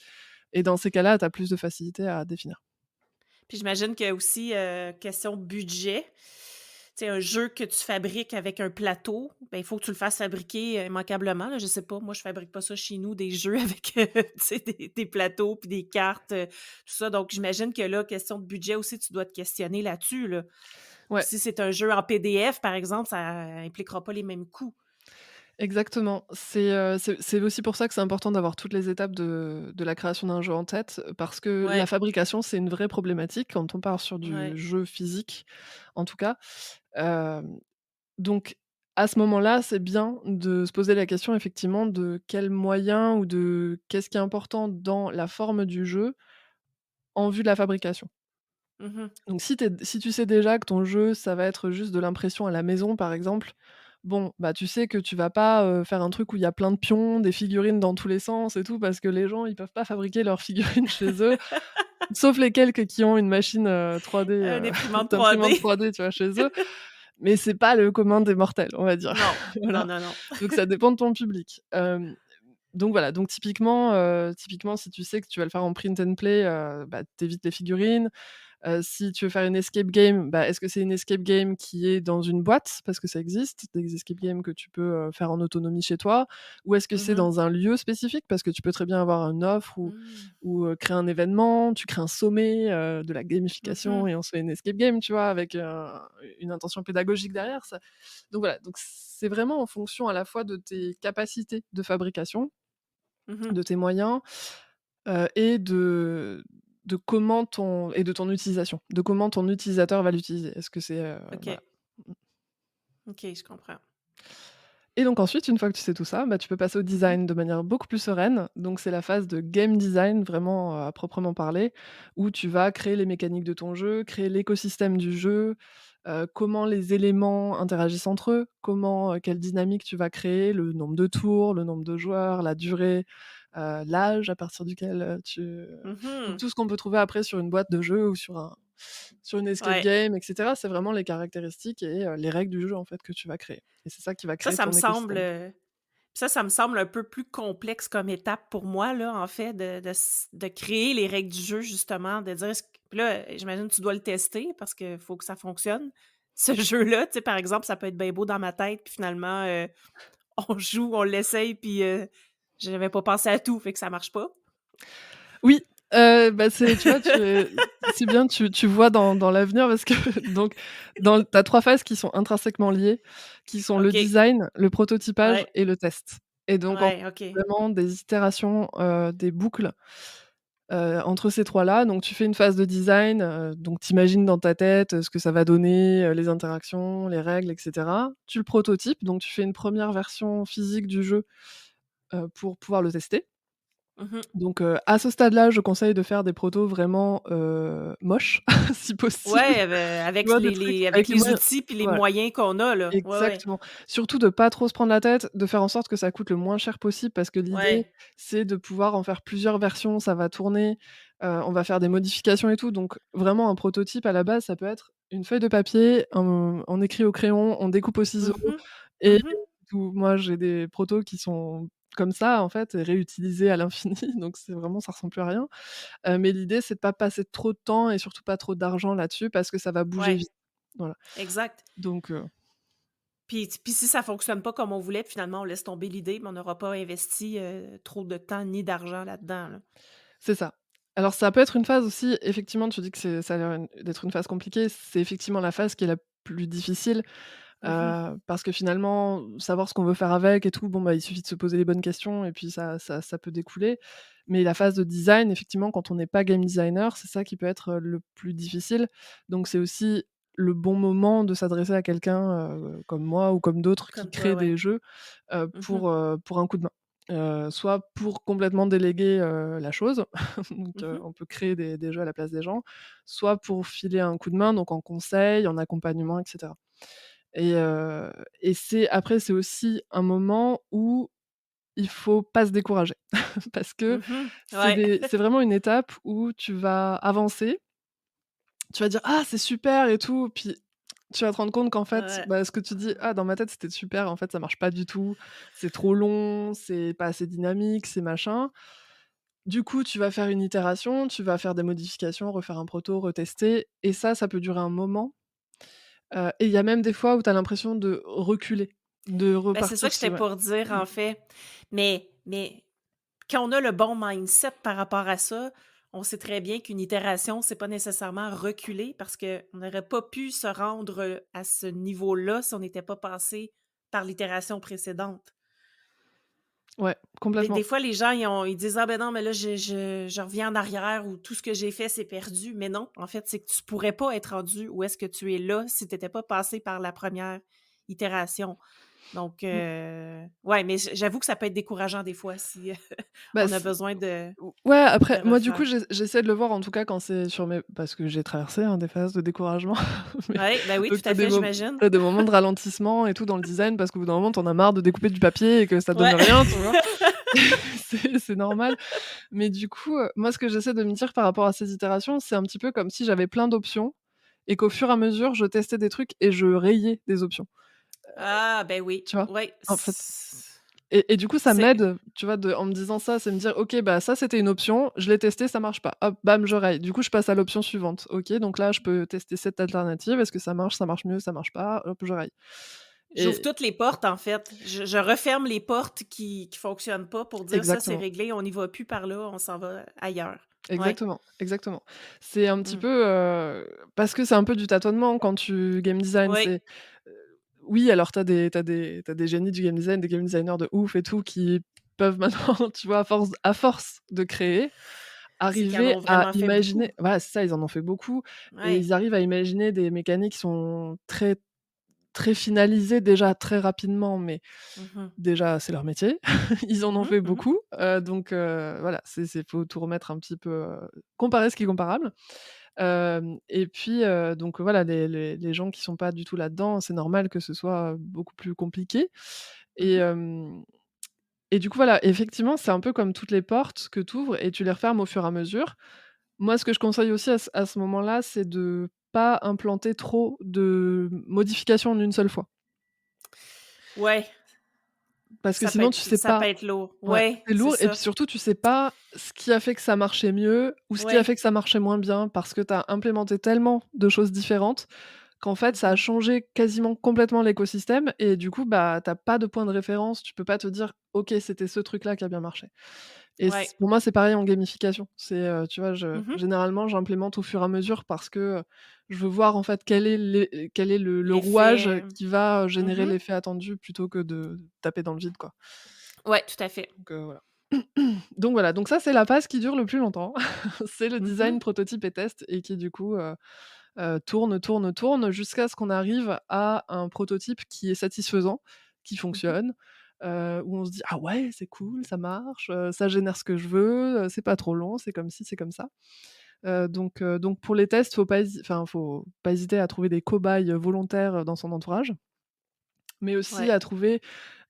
Et dans ces cas-là, tu as plus de facilité à définir.
Puis j'imagine qu'il y a aussi, question budget. Tu sais, un jeu que tu fabriques avec un plateau, il faut que tu le fasses fabriquer, immanquablement, là. Je sais pas, moi, je fabrique pas ça chez nous, des jeux avec, tu sais, des plateaux puis des cartes, tout ça. Donc j'imagine que là, question de budget aussi, tu dois te questionner là-dessus, là.
Ouais,
Si c'est un jeu en PDF, par exemple, ça impliquera pas les mêmes coûts.
exactement. C'est aussi pour ça que c'est important d'avoir toutes les étapes de la création d'un jeu en tête, parce que la
Ouais,
fabrication, c'est une vraie problématique quand on part sur du
ouais.
jeu physique, en tout cas. Hem Donc, à ce moment-là, c'est bien de se poser la question effectivement de quels moyens ou de qu'est-ce qui est important dans la forme du jeu en vue de la fabrication.
Mmh.
Donc si tu sais déjà que ton jeu, ça va être juste de l'impression à la maison, par exemple, bon, bah, tu sais que tu vas pas, faire un truc où il y a plein de pions, des figurines dans tous les sens et tout, parce que les gens, ils peuvent pas fabriquer leurs figurines chez eux, sauf les quelques qui ont une machine, 3D,
Une imprimante 3D.
d'imprimante 3D, tu vois, chez eux, mais c'est pas le commun des mortels, on va dire.
Non, non,
Voilà,
non, non.
donc ça dépend de ton public. Donc voilà, donc typiquement, si tu sais que tu vas le faire en print and play, bah, tu les figurines. Si tu veux faire une escape game, bah, est-ce que c'est une escape game qui est dans une boîte? Parce que ça existe, des escape games que tu peux, faire en autonomie chez toi. Ou est-ce que c'est
Mmh.
dans un lieu spécifique? Parce que tu peux très bien avoir une offre
Mmh.
ou créer un événement, tu crées un sommet, de la
Mmh.
gamification et on se fait une escape game, tu vois? Avec, une intention pédagogique derrière ça. Donc voilà, donc c'est vraiment en fonction à la fois de tes capacités de fabrication,
Mmh.
de tes moyens, et de comment ton et de ton utilisation, de comment ton utilisateur va l'utiliser. Est-ce que c'est, voilà.
OK. OK, je comprends.
Et donc ensuite, une fois que tu sais tout ça, bah, tu peux passer au
Mmh.
design de manière beaucoup plus sereine. Donc c'est la phase de game design vraiment, à proprement parler, où tu vas créer les mécaniques de ton jeu, créer l'écosystème du jeu, comment les éléments interagissent entre eux, comment, quelle dynamique tu vas créer, le nombre de tours, le nombre de joueurs, la durée, l'âge à partir duquel, donc
Mmh.
tout ce qu'on peut trouver après sur une boîte de jeu ou sur une escape
Ouais.
game et cetera, c'est vraiment les caractéristiques et les règles du jeu, en fait, que tu vas créer et c'est ça qui va
Ça,
créer
ça me
ton
semble,
écosystème.
ça me semble un peu plus complexe comme étape pour moi, là, en fait, de créer les règles du jeu, justement, de dire ce q puis là, j'imagine que tu dois le tester parce qu'il faut que ça fonctionne, ce jeu-là. Tu sais, par exemple, ça peut être bien beau dans ma tête, puis finalement, on joue, on l'essaye, puis j'avais pas pensé à tout, fait que ça marche pas.
Oui, bah, c'est tu vois, c'est bien, tu vois dans l'avenir parce que donc tu as 3 phases qui sont intrinsèquement liées, qui sont le
OK.
design, le prototypage
Ouais.
et le test et donc en
Ouais, OK.
vraiment des itérations, des boucles, entre ces 3 là. Donc tu fais une phase de design, donc tu imagines dans ta tête, ce que ça va donner, les interactions, les règles et cetera. Tu le prototypes, donc tu fais une première version physique du jeu, pour pouvoir le tester.
Mmh.
Donc, à ce stade-là, je conseille de faire des protos vraiment, moches, si possible.
Ouais,
Tu
avec
vois? Des trucs avec
avec
les
les
moyens
outils puis les
ouais,
moyens qu'on a, là. Ouais, ouais.
exactement. Surtout de pas trop se prendre la tête, de faire en sorte que ça coûte le moins cher possible parce que l'idée,
Ouais.
c'est de pouvoir en faire plusieurs versions, ça va tourner, on va faire des modifications et tout. Donc vraiment un prototype à la base, ça peut être une feuille de papier, on écrit au crayon, on découpe au ciseau
Mmh.
et
Mmh.
tout. Moi, j'ai des protos qui sont comme ça, en fait, et réutilisés à l'infini, donc c'est vraiment ça ressemble plus à rien. Mais l'idée, c'est de pas passer trop de temps et surtout pas trop d'argent là-dessus parce que ça va bouger
Ouais,
vite. Voilà,
exact.
donc
Puis si ça fonctionne pas comme on voulait, puis finalement on laisse tomber l'idée, mais on n'aura pas investi, trop de temps ni d'argent là-dedans, là.
c'est ça. Alors ça peut être une phase aussi, effectivement, tu dis que ça a l'air d'être une phase compliquée, c'est effectivement la phase qui est la plus difficile,
Mmh.
parce que finalement, savoir ce qu'on veut faire avec et tout, bon, bah, il suffit de se poser les bonnes questions et puis ça peut découler. Mais la phase de design, effectivement, quand on n'est pas game designer, c'est ça qui peut être, le plus difficile. Donc c'est aussi le bon moment de s'adresser à quelqu'un, comme moi ou comme d'autres qui
Comme toi,
créent
ouais.
des jeux,
Mmh.
pour un coup de main. Soit pour complètement déléguer, la chose, donc
Mmh.
on peut créer des jeux à la place des gens, soit pour filer un coup de main, donc en conseil, en accompagnement et cetera. Et heu et c'est aussi un moment où il faut pas se décourager parce que
Mmh. Ouais.
c'est vraiment une étape où tu vas avancer, tu vas dire: «Ah, c'est super et tout», puis tu vas te rendre compte qu'en fait,
Ouais.
bah, ce que tu dis: «Ah, dans ma tête, c'était super, en fait, ça marche pas du tout, c'est trop long, c'est pas assez dynamique, c'est machin». Du coup, tu vas faire une itération, tu vas faire des modifications, refaire un proto, retester et ça peut durer un moment, et il y a même des fois où tu as l'impression de reculer, de
Ben, c'est ça
repartir
que
sur
j'étais
ouais.
pour dire,
Mmh.
en fait. Mais quand on a le bon mindset par rapport à ça, on sait très bien qu'une itération, c'est pas nécessairement reculer parce qu'on n'aurait pas pu se rendre, à ce niveau-là si on n'était pas passé par l'itération précédente.
Ouais,
Des
complètement.
fois, les gens, ils disent: «Ah ben non, mais là, je reviens en arrière ou tout ce que j'ai fait, c'est perdu». Mais non, en fait, c'est que tu pourrais pas être rendu où est-ce que tu es là si tu étais pas passé par la première itération. Donc,
Mmh.
ouais, mais j'avoue que ça peut être décourageant des fois si
Bah,
on a besoin
ouais,
de
après, moi, du coup,
refaire.
j'essaie de le voir, en tout cas, quand c'est sur mes parce que j'ai traversé, hein, des phases de découragement, mais
Ouais, ben oui,
donc
tout à fait, j'imagine.
tu des moments de ralentissement et tout dans le design parce qu'au bout d'un moment, tu en as marre de découper du papier et que ça donne
Ouais.
rien, tu vois? C'est normal, mais du coup, moi, ce que j'essaie de me dire par rapport à ces itérations, c'est un petit peu comme si j'avais plein d'options et qu'au fur et à mesure, je testais des trucs et je rayais des options,
Ah, ben oui,
tu vois?
ouais,
En fait et du coup, ça
c'est
m'aide, tu vois, en me disant ça, c'est me dire: «OK, bah, ça, c'était une option, je l'ai testé, ça marche pas. Hop, bam, je raye. Du coup, je passe à l'option suivante. OK, donc là, je peux tester cette alternative. Est-ce que ça marche mieux, ça marche pas? Hop, je raye»
j'ouvre
et
toutes les portes, en fait. Je referme les portes qui fonctionnent pas pour dire: «Ça, c'est
exactement,
réglé, on n'y va plus par là, on s'en va ailleurs». Ouais.
exactement, exactement. C'est un petit
Mmh.
peu, parce que c'est un peu du tâtonnement quand tu game design.
Oui.
Heu, oui, alors tu as des génies du game design, des game designers de ouf et tout qui peuvent maintenant, tu vois, à force de créer,
C'est qu'ils en
arriver
ont
à
vraiment fait beaucoup.
imaginer voilà, c'est ça, ils en ont fait beaucoup et
Ouais.
ils arrivent à imaginer des mécaniques qui sont très, très finalisées déjà très rapidement, mais
Mmh mh.
déjà, c'est leur métier. Ils en
Mmh
ont
mh.
fait
Mmh.
beaucoup, donc voilà, c'est faut tout remettre un petit peu, comparer ce qui est comparable. Et puis, donc voilà, les gens qui sont pas du tout là-dedans, c'est normal que ce soit, beaucoup plus compliqué et
Mmh.
hem et du coup, voilà, effectivement, c'est un peu comme toutes les portes que tu ouvres et tu les refermes au fur et à mesure. Moi, ce que je conseille aussi à ce moment-là, c'est de pas implanter trop de modifications en une seule fois.
Ouais,
Parce que sinon, tu sais
ça peut
pas
être lourd.
ouais,
Ouais,
c'est
c'est
lourd et puis
ça.
surtout, tu sais pas ce qui a fait que ça marchait mieux ou ce qui a
Ouais.
fait que ça marchait moins bien parce que tu as implémenté tellement de choses différentes qu'en fait,
Mmh
ça a
mh.
changé quasiment complètement l'écosystème et du coup, bah, tu as pas de point de référence. Tu peux pas te dire: «OK, c'était ce truc-là qui a bien marché». Et
Ouais.
pour moi, c'est pareil en gamification. Tu vois,
Mmh mh.
généralement, j'implémente au fur et à mesure parce que, je veux voir en fait quel est le rouage
L'effet.
qui va,
Mmh
générer
mh.
l'effet attendu plutôt que de taper dans le vide, quoi.
Ouais, tout à fait.
Voilà. Donc voilà, donc ça, c'est la phase qui dure le plus longtemps. C'est le
Mmh mh.
design, prototype et test et qui du coup, tourne, tourne, tourne jusqu'à ce qu'on arrive à un prototype qui est satisfaisant, qui
Mmh mh.
fonctionne, où on se dit: «Ah ouais, c'est cool, ça marche, ça génère ce que je veux, c'est pas trop long, c'est comme ci, c'est comme ça». Donc pour les tests, faut pas hésiter à trouver des cobayes, volontaires, dans son entourage, mais aussi
Ouais.
à trouver,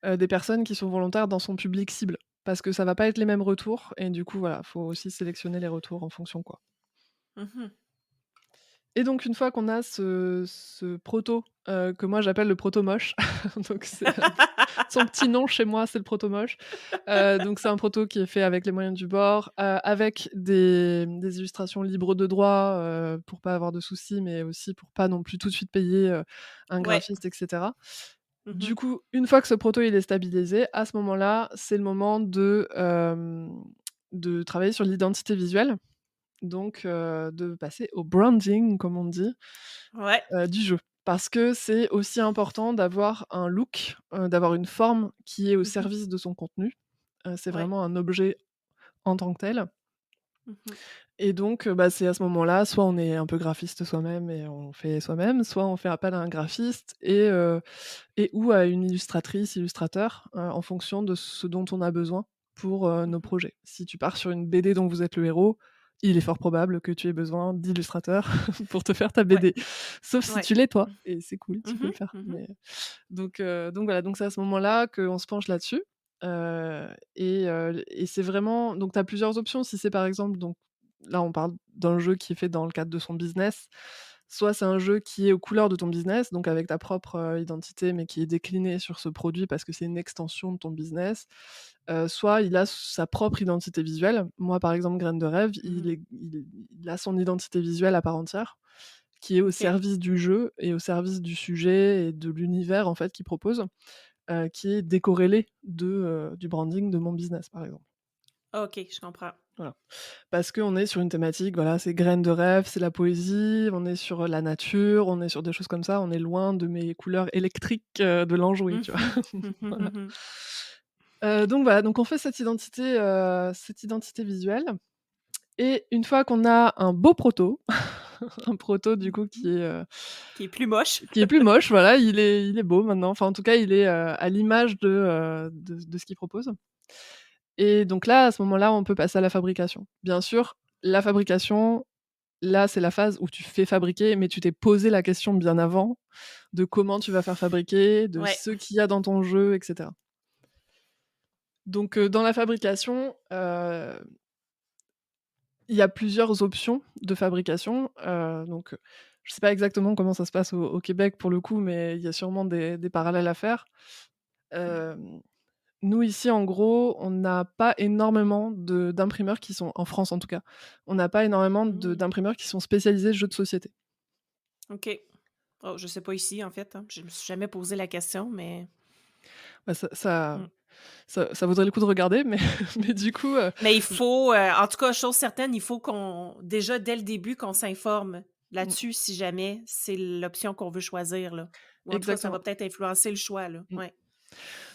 des personnes qui sont volontaires dans son public cible. Parce que ça va pas être les mêmes retours et du coup, voilà, faut aussi sélectionner les retours en fonction, quoi.
Mmh mh.
Et donc une fois qu'on a ce proto, que moi j'appelle le proto moche, donc c'est un peu son petit nom chez moi, c'est le proto moche. Donc c'est un proto qui est fait avec les moyens du bord, avec des illustrations libres de droit, pour pas avoir de soucis, mais aussi pour pas non plus tout de suite payer, un
Ouais.
graphiste et cetera.
Mmh mh.
Du coup, une fois que ce proto il est stabilisé, à ce moment-là, c'est le moment de travailler sur l'identité visuelle, donc de passer au branding comme on dit,
Ouais.
du jeu. Parce que c'est aussi important d'avoir un look, d'avoir une forme qui est au
Mmh mh.
service de son contenu. C'est
Ouais.
vraiment un objet en tant que tel
Mmh mh.
et donc bah, c'est à ce moment-là, soit on est un peu graphiste soi-même et on fait soi-même, soit on fait appel à un graphiste et ou à une illustratrice, illustrateur, en fonction de ce dont on a besoin pour,
Mmh
nos
mh.
projets. Si tu pars sur une BD dont vous êtes le héros, il est fort probable que tu aies besoin d'illustrateurs pour te faire ta
Ouais.
BD. Sauf si
Ouais.
tu l'es toi et c'est cool,
Mmh
tu peux
mh.
le faire.
Mmh mh.
Mais donc voilà, donc c'est à ce moment-là qu'on se penche là-dessus, et c'est vraiment donc tu as plusieurs options. Si c'est par exemple donc là, on parle d'un jeu qui est fait dans le cadre de son business. Soit c'est un jeu qui est aux couleurs de ton business, donc avec ta propre, identité, mais qui est décliné sur ce produit parce que c'est une extension de ton business. Soit il a sa propre identité visuelle. Moi, par exemple, Graines de rêve,
Mmh mh.
il a son identité visuelle à part entière, qui est au
OK.
service du jeu et au service du sujet et de l'univers, en fait, qu'il propose, qui est décorrélé du branding de mon business, par exemple.
OK, je comprends.
Voilà. Parce qu'on est sur une thématique, voilà, c'est graines de rêve, c'est la poésie, on est sur, la nature, on est sur des choses comme ça, on est loin de mes couleurs électriques, de l'enjoué,
Mmh
tu vois?
mh. Mmh mh.
Voilà.
Mmh mh.
Donc voilà, donc on fait cette identité visuelle et une fois qu'on a un beau proto, un proto du coup
Qui est plus moche.
qui est plus moche, voilà, il est beau maintenant. Enfin, en tout cas, il est, à l'image de ce qu'il propose et donc là, à ce moment-là, on peut passer à la fabrication. Bien sûr, la fabrication, là, c'est la phase où tu fais fabriquer, mais tu t'es posé la question bien avant de comment tu vas faire fabriquer, de
Ouais.
ce qu'il y a dans ton jeu et cetera. Donc dans la fabrication, il y a plusieurs options de fabrication, donc je sais pas exactement comment ça se passe au Québec pour le coup, mais il y a sûrement des parallèles à faire. Hem, Nous ici, en gros, on n'a pas énormément d'imprimeurs qui sont en France en tout cas, on n'a pas énormément
Mmh.
d'imprimeurs qui sont spécialisés jeux de société.
OK. Oh, je sais pas ici, en fait, hein. Je me suis jamais posé la question, mais
Bah, ça
mmh.
ça vaudrait le coup de regarder, mais mais du coup,
Mais il
j
faut, en tout cas, chose certaine, il faut qu'on déjà, dès le début, qu'on s'informe
mmh,
là-dessus si jamais c'est l'option qu'on veut choisir, là. Ou en tout cas, ça va
exactement.
peut-être influencer le choix, là.
Mmh.
Ouais.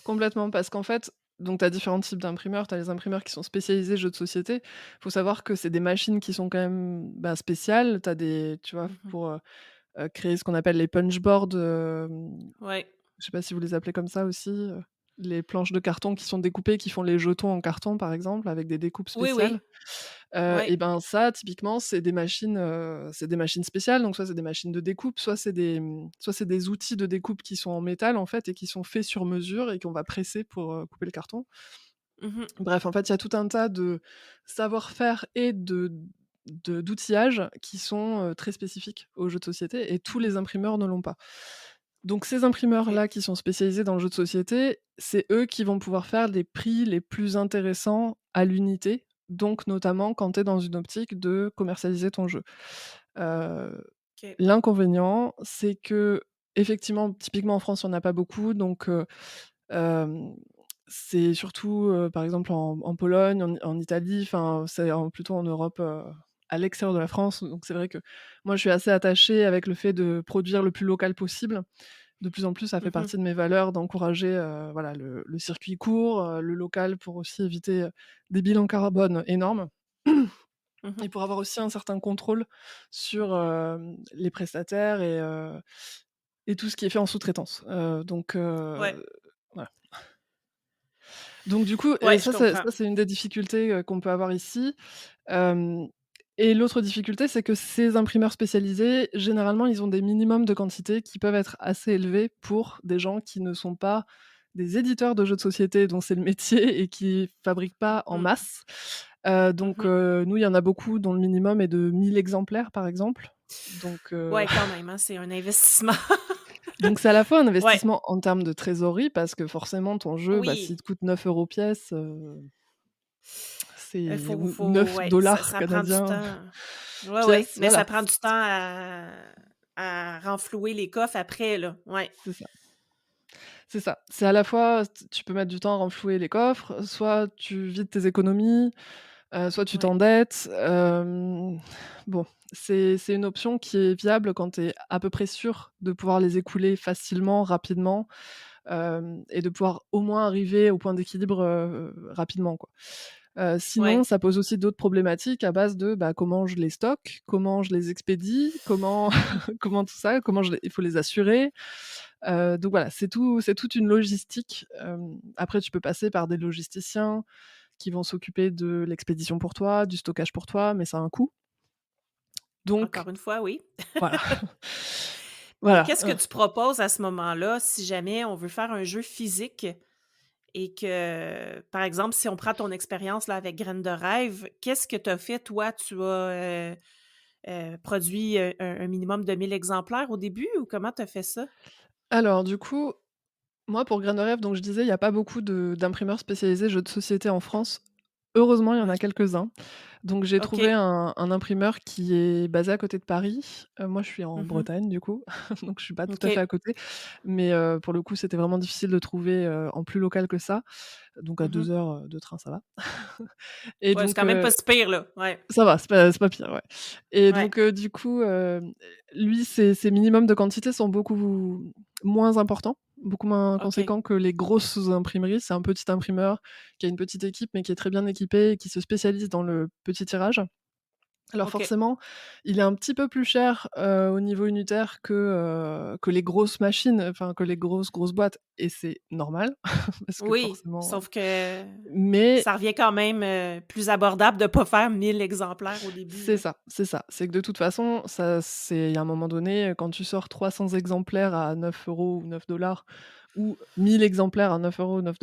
Complètement, parce qu'en fait, donc tu as différents types d'imprimeurs. Tu as les imprimeurs qui sont spécialisés jeux de société. Faut savoir que c'est des machines qui sont quand même, bah, spéciales. Tu as des tu vois,
Mmh.
pour, créer ce qu'on appelle les punchboards,
Ouais.
je sais pas si vous les appelez comme ça aussi, les planches de carton qui sont découpées, qui font les jetons en carton, par exemple, avec des découpes
Oui,
spéciales.
oui. Ouais.
Et ben, ça, typiquement, c'est des machines spéciales, donc soit c'est des machines de découpe, soit c'est des outils de découpe qui sont en métal, en fait, et qui sont faits sur mesure et qu'on va presser pour, couper le carton.
Mmh.
Bref, en fait, il y a tout un tas de savoir-faire et d'outillage qui sont, très spécifiques aux jeux de société et tous
Mmh.
les imprimeurs ne l'ont pas. Donc ces
OK.
imprimeurs-là qui sont spécialisés dans le jeu de société, c'est eux qui vont pouvoir faire les prix les plus intéressants à l'unité, donc notamment quand tu es dans une optique de commercialiser ton jeu. Heu,
OK.
L'inconvénient, c'est qu'effectivement, typiquement en France, il y en a pas beaucoup, donc hem, c'est surtout, par exemple en Pologne, en Italie, enfin plutôt en Europe, à l'extérieur de la France, donc c'est vrai que moi je suis assez attachée avec le fait de produire le plus local possible. De plus en plus, ça fait
Mmh.
partie de mes valeurs d'encourager, voilà, le circuit court, le local pour aussi éviter, des bilans carbone énormes
Mmh.
et pour avoir aussi un certain contrôle sur, les prestataires et tout ce qui est fait en sous-traitance.
Ouais.
Voilà. Donc du coup et
Ouais, je
ça c'est
comprends.
ça c'est une des difficultés, qu'on peut avoir ici. Hem Et l'autre difficulté, c'est que ces imprimeurs spécialisés, généralement, ils ont des minimums de quantité qui peuvent être assez élevés pour des gens qui ne sont pas des éditeurs de jeux de société dont c'est le métier et qui fabriquent pas en
Mmh.
masse.
Mmh.
Nous, il y en a beaucoup dont le minimum est de 1 000 exemplaires, par exemple. Donc heu,
Ouais, quand même, hein, c'est un investissement.
donc c'est à la fois un
Ouais.
investissement en termes de trésorerie parce que forcément ton jeu, bah, s'il
Oui.
te coûte 9 € pièce, c'est ou
Faut
neuf
ouais, ça
dollars
ça prend du
canadiens
temps. Ouais, ouais,
pièce,
mais ça
voilà,
prend du temps à renflouer les coffres après, là. Ouais.
c'est ça. C'est ça. C'est à la fois, tu peux mettre du temps à renflouer les coffres, soit tu vides tes économies, soit tu
Ouais.
t'endettes. Bon, c'est une option qui est viable quand tu es à peu près sûr de pouvoir les écouler facilement, rapidement, et de pouvoir au moins arriver au point d'équilibre, rapidement, quoi. Sinon,
Ouais.
ça pose aussi d'autres problématiques à base de, bah, comment je les stocke, comment je les expédie, comment comment tout ça, comment je les il faut les assurer. Donc voilà, c'est toute une logistique. Après tu peux passer par des logisticiens qui vont s'occuper de l'expédition pour toi, du stockage pour toi, mais ça a un coût. Donc
Encore une fois, oui.
voilà.
Mais
Voilà,
qu'est-ce que tu proposes à ce moment-là, si jamais on veut faire un jeu physique et que, par exemple, si on prend ton expérience là avec Graines de rêve, qu'est-ce que tu as fait toi? Tu as, produit, un minimum de 1 000 exemplaires au début ou comment tu as fait ça?
alors du coup, moi pour Graines de Rêve, donc je disais, il y a pas beaucoup d'imprimeurs spécialisés jeux de société en France. Heureusement, il y en a
Ouais.
quelques-uns. Donc j'ai trouvé
OK.
un imprimeur qui est basé à côté de Paris. Moi je suis en
Mmh.
Bretagne du coup, donc je suis pas tout à fait
OK.
à côté. Mais pour le coup, c'était vraiment difficile de trouver, en plus local que ça. Donc à
Mmh.
2 heures, de train, ça va. Et
Ouais, c'est quand même pas si pire, là. Ouais.
ça va, c'est pas pire, ouais. Et
Ouais.
du coup, lui, ses minimums de quantité sont beaucoup moins importants, beaucoup moins
OK.
conséquents que les grosses imprimeries. C'est un petit imprimeur qui a une petite équipe, mais qui est très bien équipé et qui se spécialise dans le petit tirage. Alors
OK.
forcément, il est un petit peu plus cher, au niveau unitaire que les grosses machines, enfin que les grosses boîtes et c'est normal parce que
Oui,
forcément,
sauf que
mais
ça revient quand même, plus abordable de pas faire 1000 exemplaires au début,
c'est
là.
ça, c'est ça. C'est que de toute façon, ça c'est il y a un moment donné, quand tu sors 300 exemplaires à 9 € ou 9 ou 1000 exemplaires à 9 € ou 9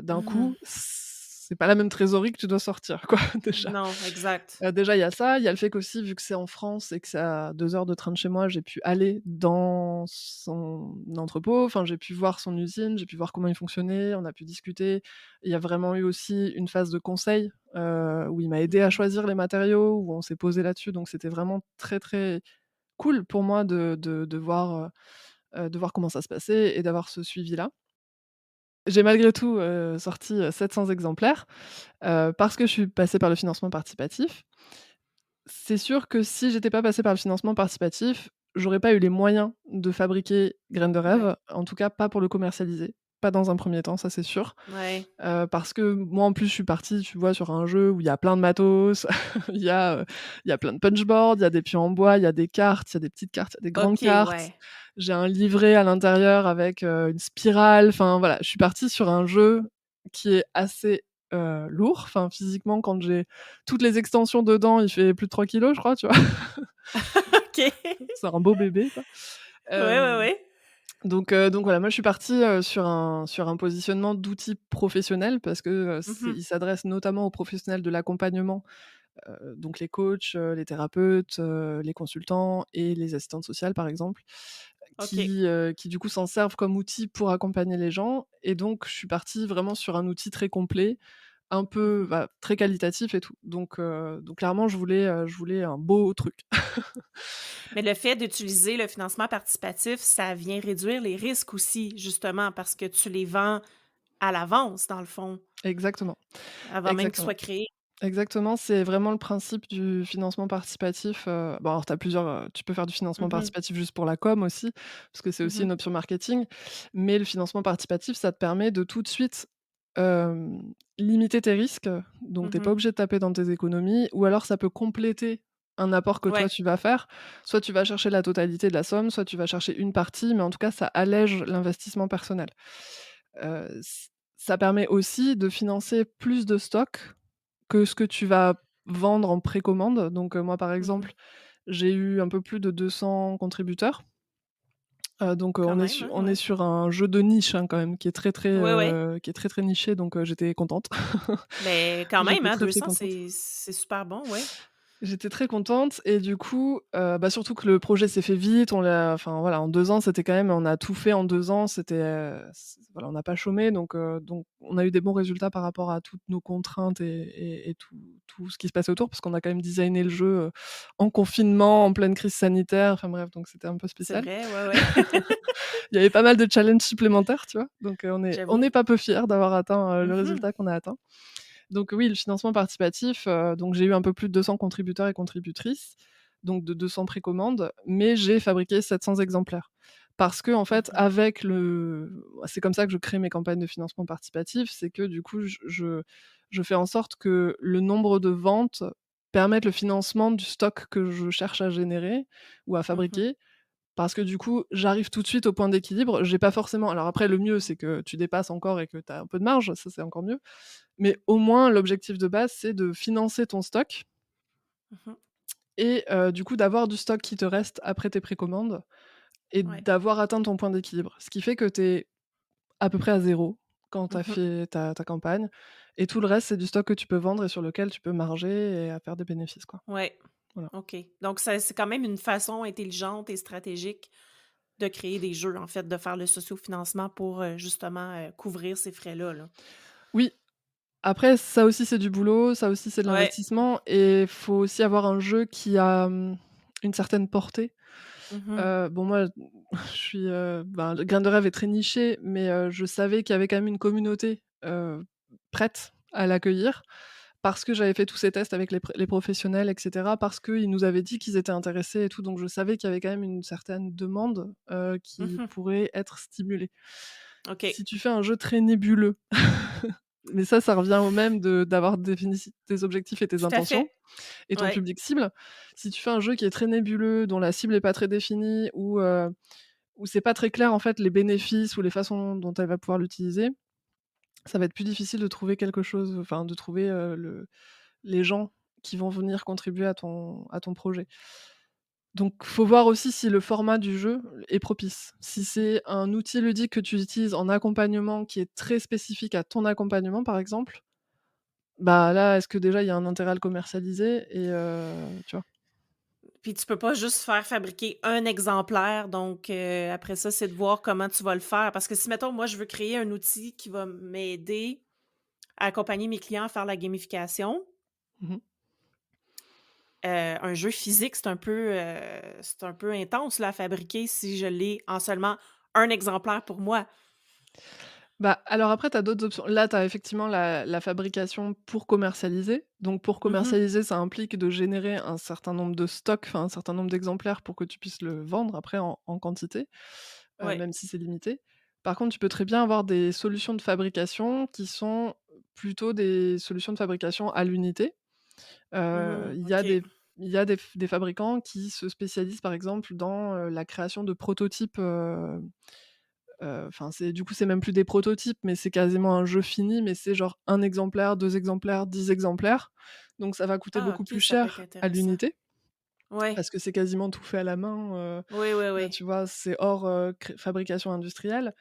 d'un
Mmh.
coup, c'est pas la même trésorerie que tu dois sortir quoi, déjà.
Non, exact.
Déjà, il y a ça, il y a le fait qu'aussi, vu que c'est en France et que c'est à 2 heures de train de chez moi, j'ai pu aller dans son entrepôt, enfin, j'ai pu voir son usine, j'ai pu voir comment il fonctionnait, on a pu discuter. Il y a vraiment eu aussi une phase de conseil, où il m'a aidé à
Mmh.
choisir les matériaux, où on s'est posé là-dessus, donc c'était vraiment très, très cool pour moi de voir comment ça se passait et d'avoir ce suivi-là. J'ai malgré tout, sorti, 700 exemplaires, parce que je suis passée par le financement participatif. C'est sûr que si j'étais pas passée par le financement participatif, j'aurais pas eu les moyens de fabriquer Graines de
Ouais,
rêve, en tout cas pas pour le commercialiser, pas dans un premier temps, ça c'est sûr.
ouais.
Parce que moi en plus je suis partie, tu vois, sur un jeu où il y a plein de matos, il y a, heu, il y a plein de punchboards, il y a des pions en bois, il y a des cartes, il y a des petites cartes, il y a des grandes
OK,
cartes.
ouais.
J'ai un livret à l'intérieur avec, une spirale, enfin voilà, je suis partie sur un jeu qui est assez, lourd. Enfin physiquement quand j'ai toutes les extensions dedans, il fait plus de 3 kilos je crois, tu vois?
OK.
C'est un beau bébé quoi.
Ouais, ouais,
Hem,
ouais.
donc voilà, moi je suis partie, sur un positionnement d'outil professionnel parce que,
Mmh.
il s'adresse notamment aux professionnels de l'accompagnement, donc les coachs, les thérapeutes, les consultants et les assistantes sociales par exemple,
OK.
qui du coup s'en servent comme outil pour accompagner les gens et donc je suis partie vraiment sur un outil très complet, un peu,
Mmh.
bah, très qualitatif et tout. Donc clairement je voulais un beau truc.
Mais le fait d'utiliser le financement participatif, ça vient réduire les risques aussi, justement, parce que tu les vends à l'avance, dans le fond,
Exactement,
avant même qu'ils
exactement.
soient créés.
Exactement, c'est vraiment le principe du financement participatif, bon alors tu peux faire du financement
Mmh.
participatif juste pour la com aussi, parce que c'est aussi
Mmh.
une option marketing, mais le financement participatif, ça te permet de tout de suite, limiter tes risques, donc tu es pas
Mmh.
obligé de taper dans tes économies ou alors ça peut compléter un apport que toi
Ouais.
tu vas faire. Soit tu vas chercher la totalité de la somme, soit tu vas chercher une partie, mais en tout cas ça allège l'investissement personnel. Ç Ça permet aussi de financer plus de stocks que ce que tu vas vendre en précommande. Donc, moi, par
Mmh.
exemple, j'ai eu un peu plus de 200 contributeurs. Donc,
Quand même, hein,
on est
ouais.
sur un jeu de niche, hein, quand même,
Ouais, ouais.
qui est très, très niché, donc, j'étais contente.
Mais quand même,
J'étais
hein,
très, très
200,
contente.
c'est super bon, ouais.
J'étais très contente et du coup, bah, surtout que le projet s'est fait vite, on l'a enfin voilà, en 2 ans, c'était quand même on a tout fait en 2 ans, c'était, voilà, on n'a pas chômé donc on a eu des bons résultats par rapport à toutes nos contraintes et tout ce qui se passait autour parce qu'on a quand même designé le jeu, en confinement, en pleine crise sanitaire, enfin bref, donc c'était un peu
C'est
spécial.
vrai, ouais, ouais.
Il y avait pas mal de challenges supplémentaires, tu vois? Donc on
J'avoue.
n'est pas peu fiers d'avoir atteint, le
Mmh.
résultat qu'on a atteint. Donc oui, le financement participatif, donc j'ai eu un peu plus de 200 contributeurs et contributrices, donc de 200 précommandes, mais j'ai fabriqué 700 exemplaires. Parce qu'en fait,
Mmh.
avec le c'est comme ça que je crée mes campagnes de financement participatif, c'est que du coup, je fais en sorte que le nombre de ventes permette le financement du stock que je cherche à générer ou à
Mmh.
fabriquer. Parce que du coup, j'arrive tout de suite au point d'équilibre. J'ai pas forcément alors après le mieux, c'est que tu dépasses encore et que tu as un peu de marge, ça c'est encore mieux. Mais au moins, l'objectif de base, c'est de financer ton stock
Mmh.
et du coup, d'avoir du stock qui te reste après tes précommandes et
Ouais.
d'avoir atteint ton point d'équilibre. Ce qui fait que tu es à peu près à zéro quand tu as
Mmh.
fait ta campagne et tout le reste, c'est du stock que tu peux vendre et sur lequel tu peux marger et à faire des bénéfices, quoi.
Ouais.
Voilà.
OK. Donc ça c'est quand même une façon intelligente et stratégique de créer des jeux, en fait, de faire le sociofinancement pour, justement, couvrir ces frais-là, là.
Oui, après ça aussi, c'est du boulot, ça aussi, c'est de
Ouais.
l'investissement et faut aussi avoir un jeu qui a, une certaine portée.
Mmh.
Bon moi, je suis, ben, Graines de rêve est très niché, mais je savais qu'il y avait quand même une communauté, prête à l'accueillir. Parce que j'avais fait tous ces tests avec les professionnels et cetera, parce qu'ils nous avaient dit qu'ils étaient intéressés et tout, donc je savais qu'il y avait quand même une certaine demande, qui
Mmh.
pourrait être stimulée.
OK.
Si tu fais un jeu très nébuleux mais ça revient au même d'avoir défini tes objectifs et tes
Tout à
intentions
fait.
et ton
Ouais.
public cible. Si tu fais un jeu qui est très nébuleux, dont la cible est pas très définie ou où c'est pas très clair, en fait, les bénéfices ou les façons dont elle va pouvoir l'utiliser, ça va être plus difficile de trouver quelque chose, enfin de trouver, les gens qui vont venir contribuer à ton projet. Donc faut voir aussi si le format du jeu est propice. Si c'est un outil ludique que tu utilises en accompagnement qui est très spécifique à ton accompagnement, par exemple, bah, là, est-ce que déjà il y a un intérêt à le commercialiser et tu vois?
Puis tu peux pas juste faire fabriquer un exemplaire, donc après ça, c'est de voir comment tu vas le faire. Parce que si, mettons, moi, je veux créer un outil qui va m'aider à accompagner mes clients à faire la gamification,
Mmh.
un jeu physique, c'est un peu intense là, à fabriquer si je l'ai en seulement un exemplaire pour moi.
Bah, alors après tu as d'autres options. Là, tu as effectivement la fabrication pour commercialiser. Donc pour
Mhm.
commercialiser, ça implique de générer un certain nombre de stocks, enfin un certain nombre d'exemplaires pour que tu puisses le vendre après en quantité,
Ouais.
même si c'est limité. Par contre, tu peux très bien avoir des solutions de fabrication qui sont plutôt des solutions de fabrication à l'unité.
Mhm.
Il y a
OK.
des fabricants qui se spécialisent par exemple dans, la création de prototypes, enfin c'est du coup, c'est même plus des prototypes, mais c'est quasiment un jeu fini, mais c'est genre un exemplaire, 2 exemplaires, 10 exemplaires. Donc ça va coûter
Ah,
beaucoup
OK,
plus
ça peut être
cher à
intéressant.
l'unité,
Ouais.
parce que c'est quasiment tout fait à la main,
Oui, oui, oui.
tu vois? C'est hors, fabrication industrielle.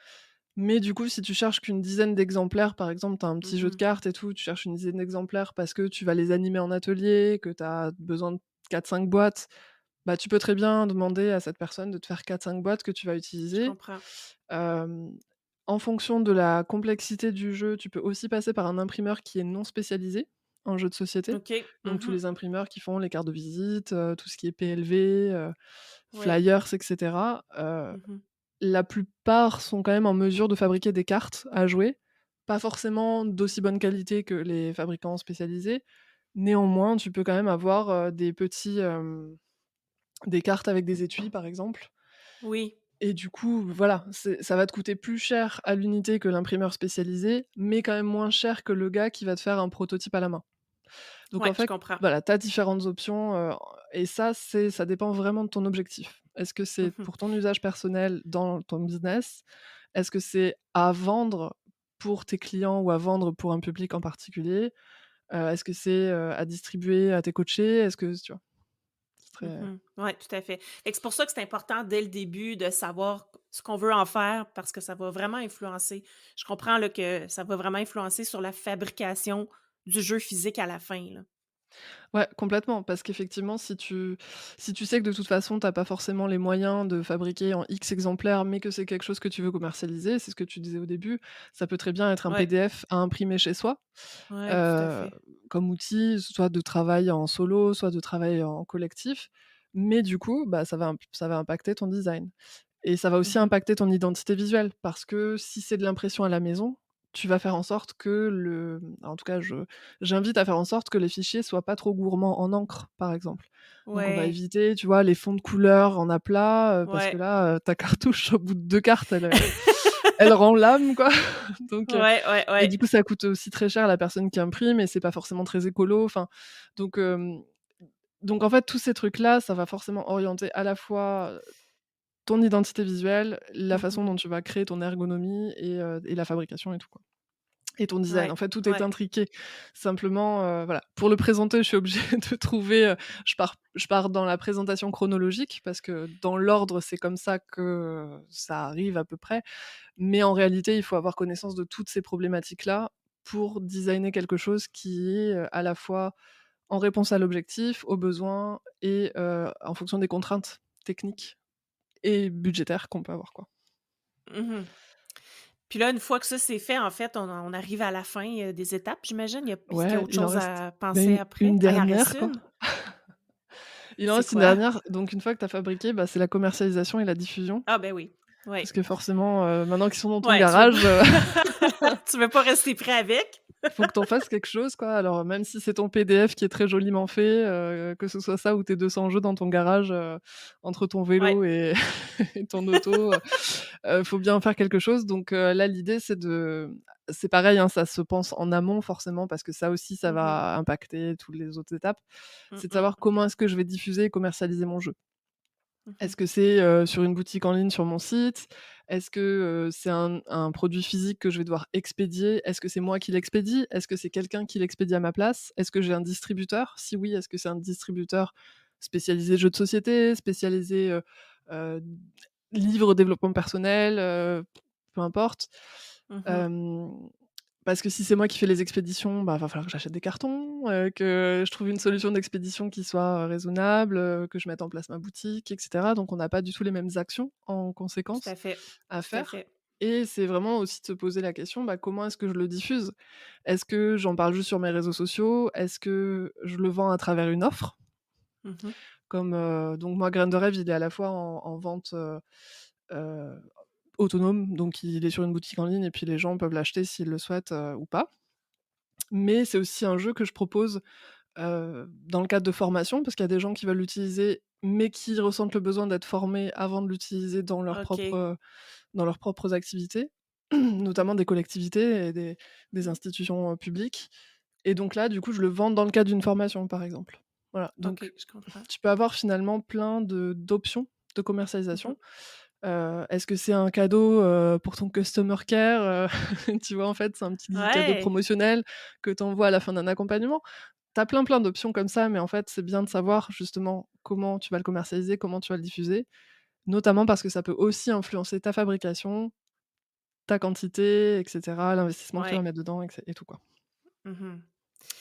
Mais du coup, si tu cherches qu'une dizaine d'exemplaires, par exemple, tu as un petit jeu de
Mhm.
cartes et tout, tu cherches une dizaine d'exemplaires parce que tu vas les animer en atelier, que tu as besoin de 4-5 boîtes, bah, tu peux très bien demander à cette personne de te faire 4-5 boîtes que tu vas
Je
utiliser.
comprends.
Hem, En fonction de la complexité du jeu, tu peux aussi passer par un imprimeur qui est non spécialisé en jeu de société.
OK.
Donc tous
Mhm.
les imprimeurs qui font les cartes de visite, tout ce qui est PLV,
Ouais.
flyers et cetera.
Mhm.
La plupart sont quand même en mesure de fabriquer des cartes à jouer, pas forcément d'aussi bonne qualité que les fabricants spécialisés. Néanmoins, tu peux quand même avoir, des cartes avec des étuis, par exemple.
Oui.
Et du coup, voilà, ça va te coûter plus cher à l'unité que l'imprimeur spécialisé, mais quand même moins cher que le gars qui va te faire un prototype à la main. Donc
Ouais,
en
je
fait,
comprends.
voilà, tu as différentes options, et ça dépend vraiment de ton objectif. Est-ce que c'est
Mhm.
pour ton usage personnel dans ton business? Est-ce que c'est à vendre pour tes clients ou à vendre pour un public en particulier? Est-ce que c'est, à distribuer à tes coachés? Est-ce que tu vois? C'est très
Mhm. Ouais, tout à fait. Fait que c'est pour ça que c'est important dès le début de savoir ce qu'on veut en faire parce que ça va vraiment influencer. Je comprends là, que ça va vraiment influencer sur la fabrication du jeu physique à la fin, là.
Ouais, complètement, parce qu'effectivement, si tu sais que de toute façon, tu as pas forcément les moyens de fabriquer en X exemplaires, mais que c'est quelque chose que tu veux commercialiser, c'est ce que tu disais au début, ça peut très bien être un
Ouais,
PDF à imprimer chez soi,
ouais, tout à
heu,
fait.
comme outil, soit de travail en solo, soit de travail en collectif. Mais du coup, bah, ça va impacter ton design. Et ça va aussi
Mhm.
impacter ton identité visuelle parce que si c'est de l'impression à la maison, tu vas faire en sorte que en tout cas, j'invite à faire en sorte que les fichiers soient pas trop gourmands en encre, par exemple. Donc on va
Ouais,
éviter, tu vois, les fonds de couleur en aplat, parce que
ouais.
là, ta cartouche au bout de 2 cartes, elle rend l'âme, quoi. Donc
Ouais, ouais,
et
ouais.
du coup, ça coûte aussi très cher à la personne qui imprime et c'est pas forcément très écolo, enfin, donc en fait, tous ces trucs-là, ça va forcément orienter à la fois ton identité visuelle, la façon
Mhm.
dont tu vas créer ton ergonomie et la fabrication et tout, quoi. Et ton design.
Ouais,
En fait, tout est
ouais.
intriqué. Simplement, voilà, pour le présenter, je suis obligée de trouver, je pars dans la présentation chronologique parce que dans l'ordre, c'est comme ça que, ça arrive à peu près. Mais en réalité, il faut avoir connaissance de toutes ces problématiques-là pour designer quelque chose qui est, à la fois en réponse à l'objectif, aux besoins et en fonction des contraintes techniques et budgétaires qu'on peut avoir, quoi.
Mhm. Puis là, une fois que ça c'est fait, en fait, on arrive à la fin des étapes, j'imagine. Est-ce qu'il y a
Ouais,
autre
il en
chose
reste,
à
bah,
penser après?
une
Ah, il en reste
dernière, quoi.
une?
Il en
C'est
reste une
quoi?
dernière, donc une fois que tu as fabriqué, bah, c'est la commercialisation et la diffusion.
Ah, ben oui. Ouais.
Parce que forcément, maintenant qu'ils sont dans ton
Ouais, tu veux pas
garage,
tu veux pas rester prêt avec?
Faut que tu en fasses quelque chose, quoi. Alors même si c'est ton PDF qui est très joliment fait, que ce soit ça ou tes 200 jeux dans ton garage, entre ton
Ouais.
vélo et et ton auto, faut bien en faire quelque chose. Donc là, l'idée, c'est pareil, hein, ça se pense en amont forcément parce que ça aussi, ça
Mmh.
va impacter toutes les autres étapes.
Mmh
C'est de
mh.
savoir comment est-ce que je vais diffuser et commercialiser mon jeu.
Mmh.
Est-ce que c'est, sur une boutique en ligne sur mon site? Est-ce que, c'est un produit physique que je vais devoir expédier? Est-ce que c'est moi qui l'expédie? Est-ce que c'est quelqu'un qui l'expédie à ma place? Est-ce que j'ai un distributeur? Si oui, est-ce que c'est un distributeur spécialisé jeux de société, spécialisé, heu, livres développement personnel, peu importe.
Mmh.
Hem Parce que si c'est moi qui fais les expéditions, bah, va falloir que j'achète des cartons, que je trouve une solution d'expédition qui soit, raisonnable, que je mette en place ma boutique et cetera. Donc on n'a pas du tout les mêmes actions en
Tout à
conséquence
fait,
à
tout à
faire
fait.
et c'est vraiment aussi de se poser la question, bah, comment est-ce que je le diffuse? Est-ce que j'en parle juste sur mes réseaux sociaux? Est-ce que je le vends à travers une offre?
Mmh.
Comme, donc moi Graines de Rêve, il est à la fois en vente, heu, autonome, donc il est sur une boutique en ligne et puis les gens peuvent l'acheter s'ils le souhaitent, ou pas. Mais c'est aussi un jeu que je propose, dans le cadre de formation, parce qu'il y a des gens qui veulent l'utiliser, mais qui ressentent le besoin d'être formés avant de l'utiliser
OK.
dans leurs propres activités, notamment des collectivités et des
Mmh.
institutions, publiques et donc là, du coup, je le vends dans le cadre d'une formation, par exemple. Voilà,
OK,
donc
je comprends.
tu peux avoir finalement plein d'options de
Mmh.
commercialisation. Est-ce que c'est un cadeau, pour ton customer care, tu vois? En fait, c'est un petit cadeau
Ouais,
promotionnel que tu envoies à la fin d'un accompagnement. Tu as plein d'options comme ça, mais en fait, c'est bien de savoir justement comment tu vas le commercialiser, comment tu vas le diffuser, notamment parce que ça peut aussi influencer ta fabrication, ta quantité et cetera, l'investissement que tu vas
ouais.
mettre dedans et tout, quoi.
Mmh.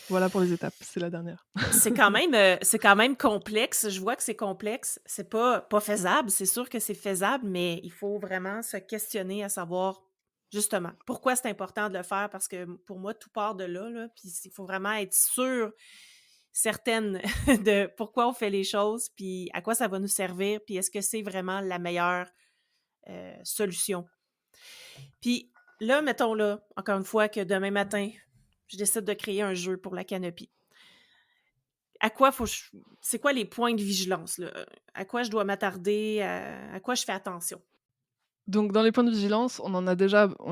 Voilà pour les étapes, c'est la dernière.
C'est quand même complexe. Je vois que c'est complexe. C'est pas faisable. C'est sûr que c'est faisable, mais il faut vraiment se questionner à savoir, justement, pourquoi c'est important de le faire parce que pour moi, tout part de là, là. Puis il faut vraiment être sûr, certaine de pourquoi on fait les choses, puis à quoi ça va nous servir, puis est-ce que c'est vraiment la meilleure, solution. Puis là, mettons là, encore une fois, que demain matin, je décide de créer un jeu pour la Canopy. À quoi faut je c'est quoi les points de vigilance, là? À quoi je dois m'attarder? À quoi je fais attention?
Donc dans les points de vigilance, on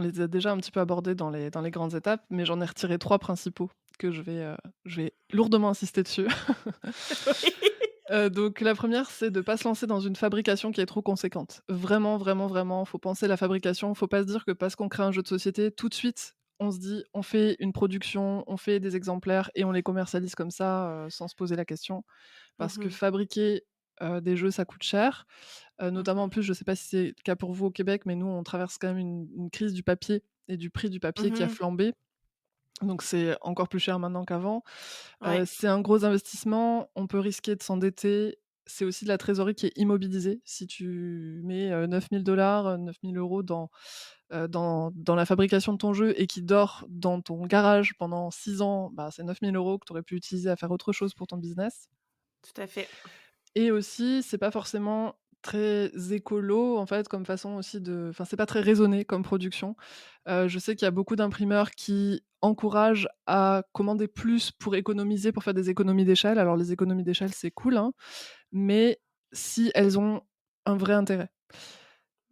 les a déjà un petit peu abordés dans les grandes étapes, mais j'en ai retiré 3 principaux que je vais lourdement insister dessus.
Oui.
Donc la première, c'est de pas se lancer dans une fabrication qui est trop conséquente. Vraiment, vraiment, vraiment, faut penser la fabrication. Faut pas se dire que parce qu'on crée un jeu de société, tout de suite, on se dit: «On fait une production, on fait des exemplaires et on les commercialise comme ça, sans se poser la question». Parce que
Mmh.
fabriquer, des jeux, ça coûte cher. Notamment, en
Mmh.
plus, je sais pas si c'est le cas pour vous au Québec, mais nous, on traverse quand même une crise du papier et du prix du papier qui a
Mmh.
flambé. Donc c'est encore plus cher maintenant qu'avant.
Ouais.
C'est un gros investissement, on peut risquer de s'endetter. C'est aussi de la trésorerie qui est immobilisée. Si tu mets, 9 000 9 000 € dans la fabrication de ton jeu et qui dort dans ton garage pendant 6 ans, bah, c'est 9 000 € que tu aurais pu utiliser à faire autre chose pour ton business.
Tout à fait.
Et aussi, c'est pas forcément très écolo, en fait, comme façon aussi enfin, c'est pas très raisonné comme production. Je sais qu'il y a beaucoup d'imprimeurs qui encouragent à commander plus pour économiser, pour faire des économies d'échelle. Alors les économies d'échelle, c'est cool, hein, mais si elles ont un vrai intérêt.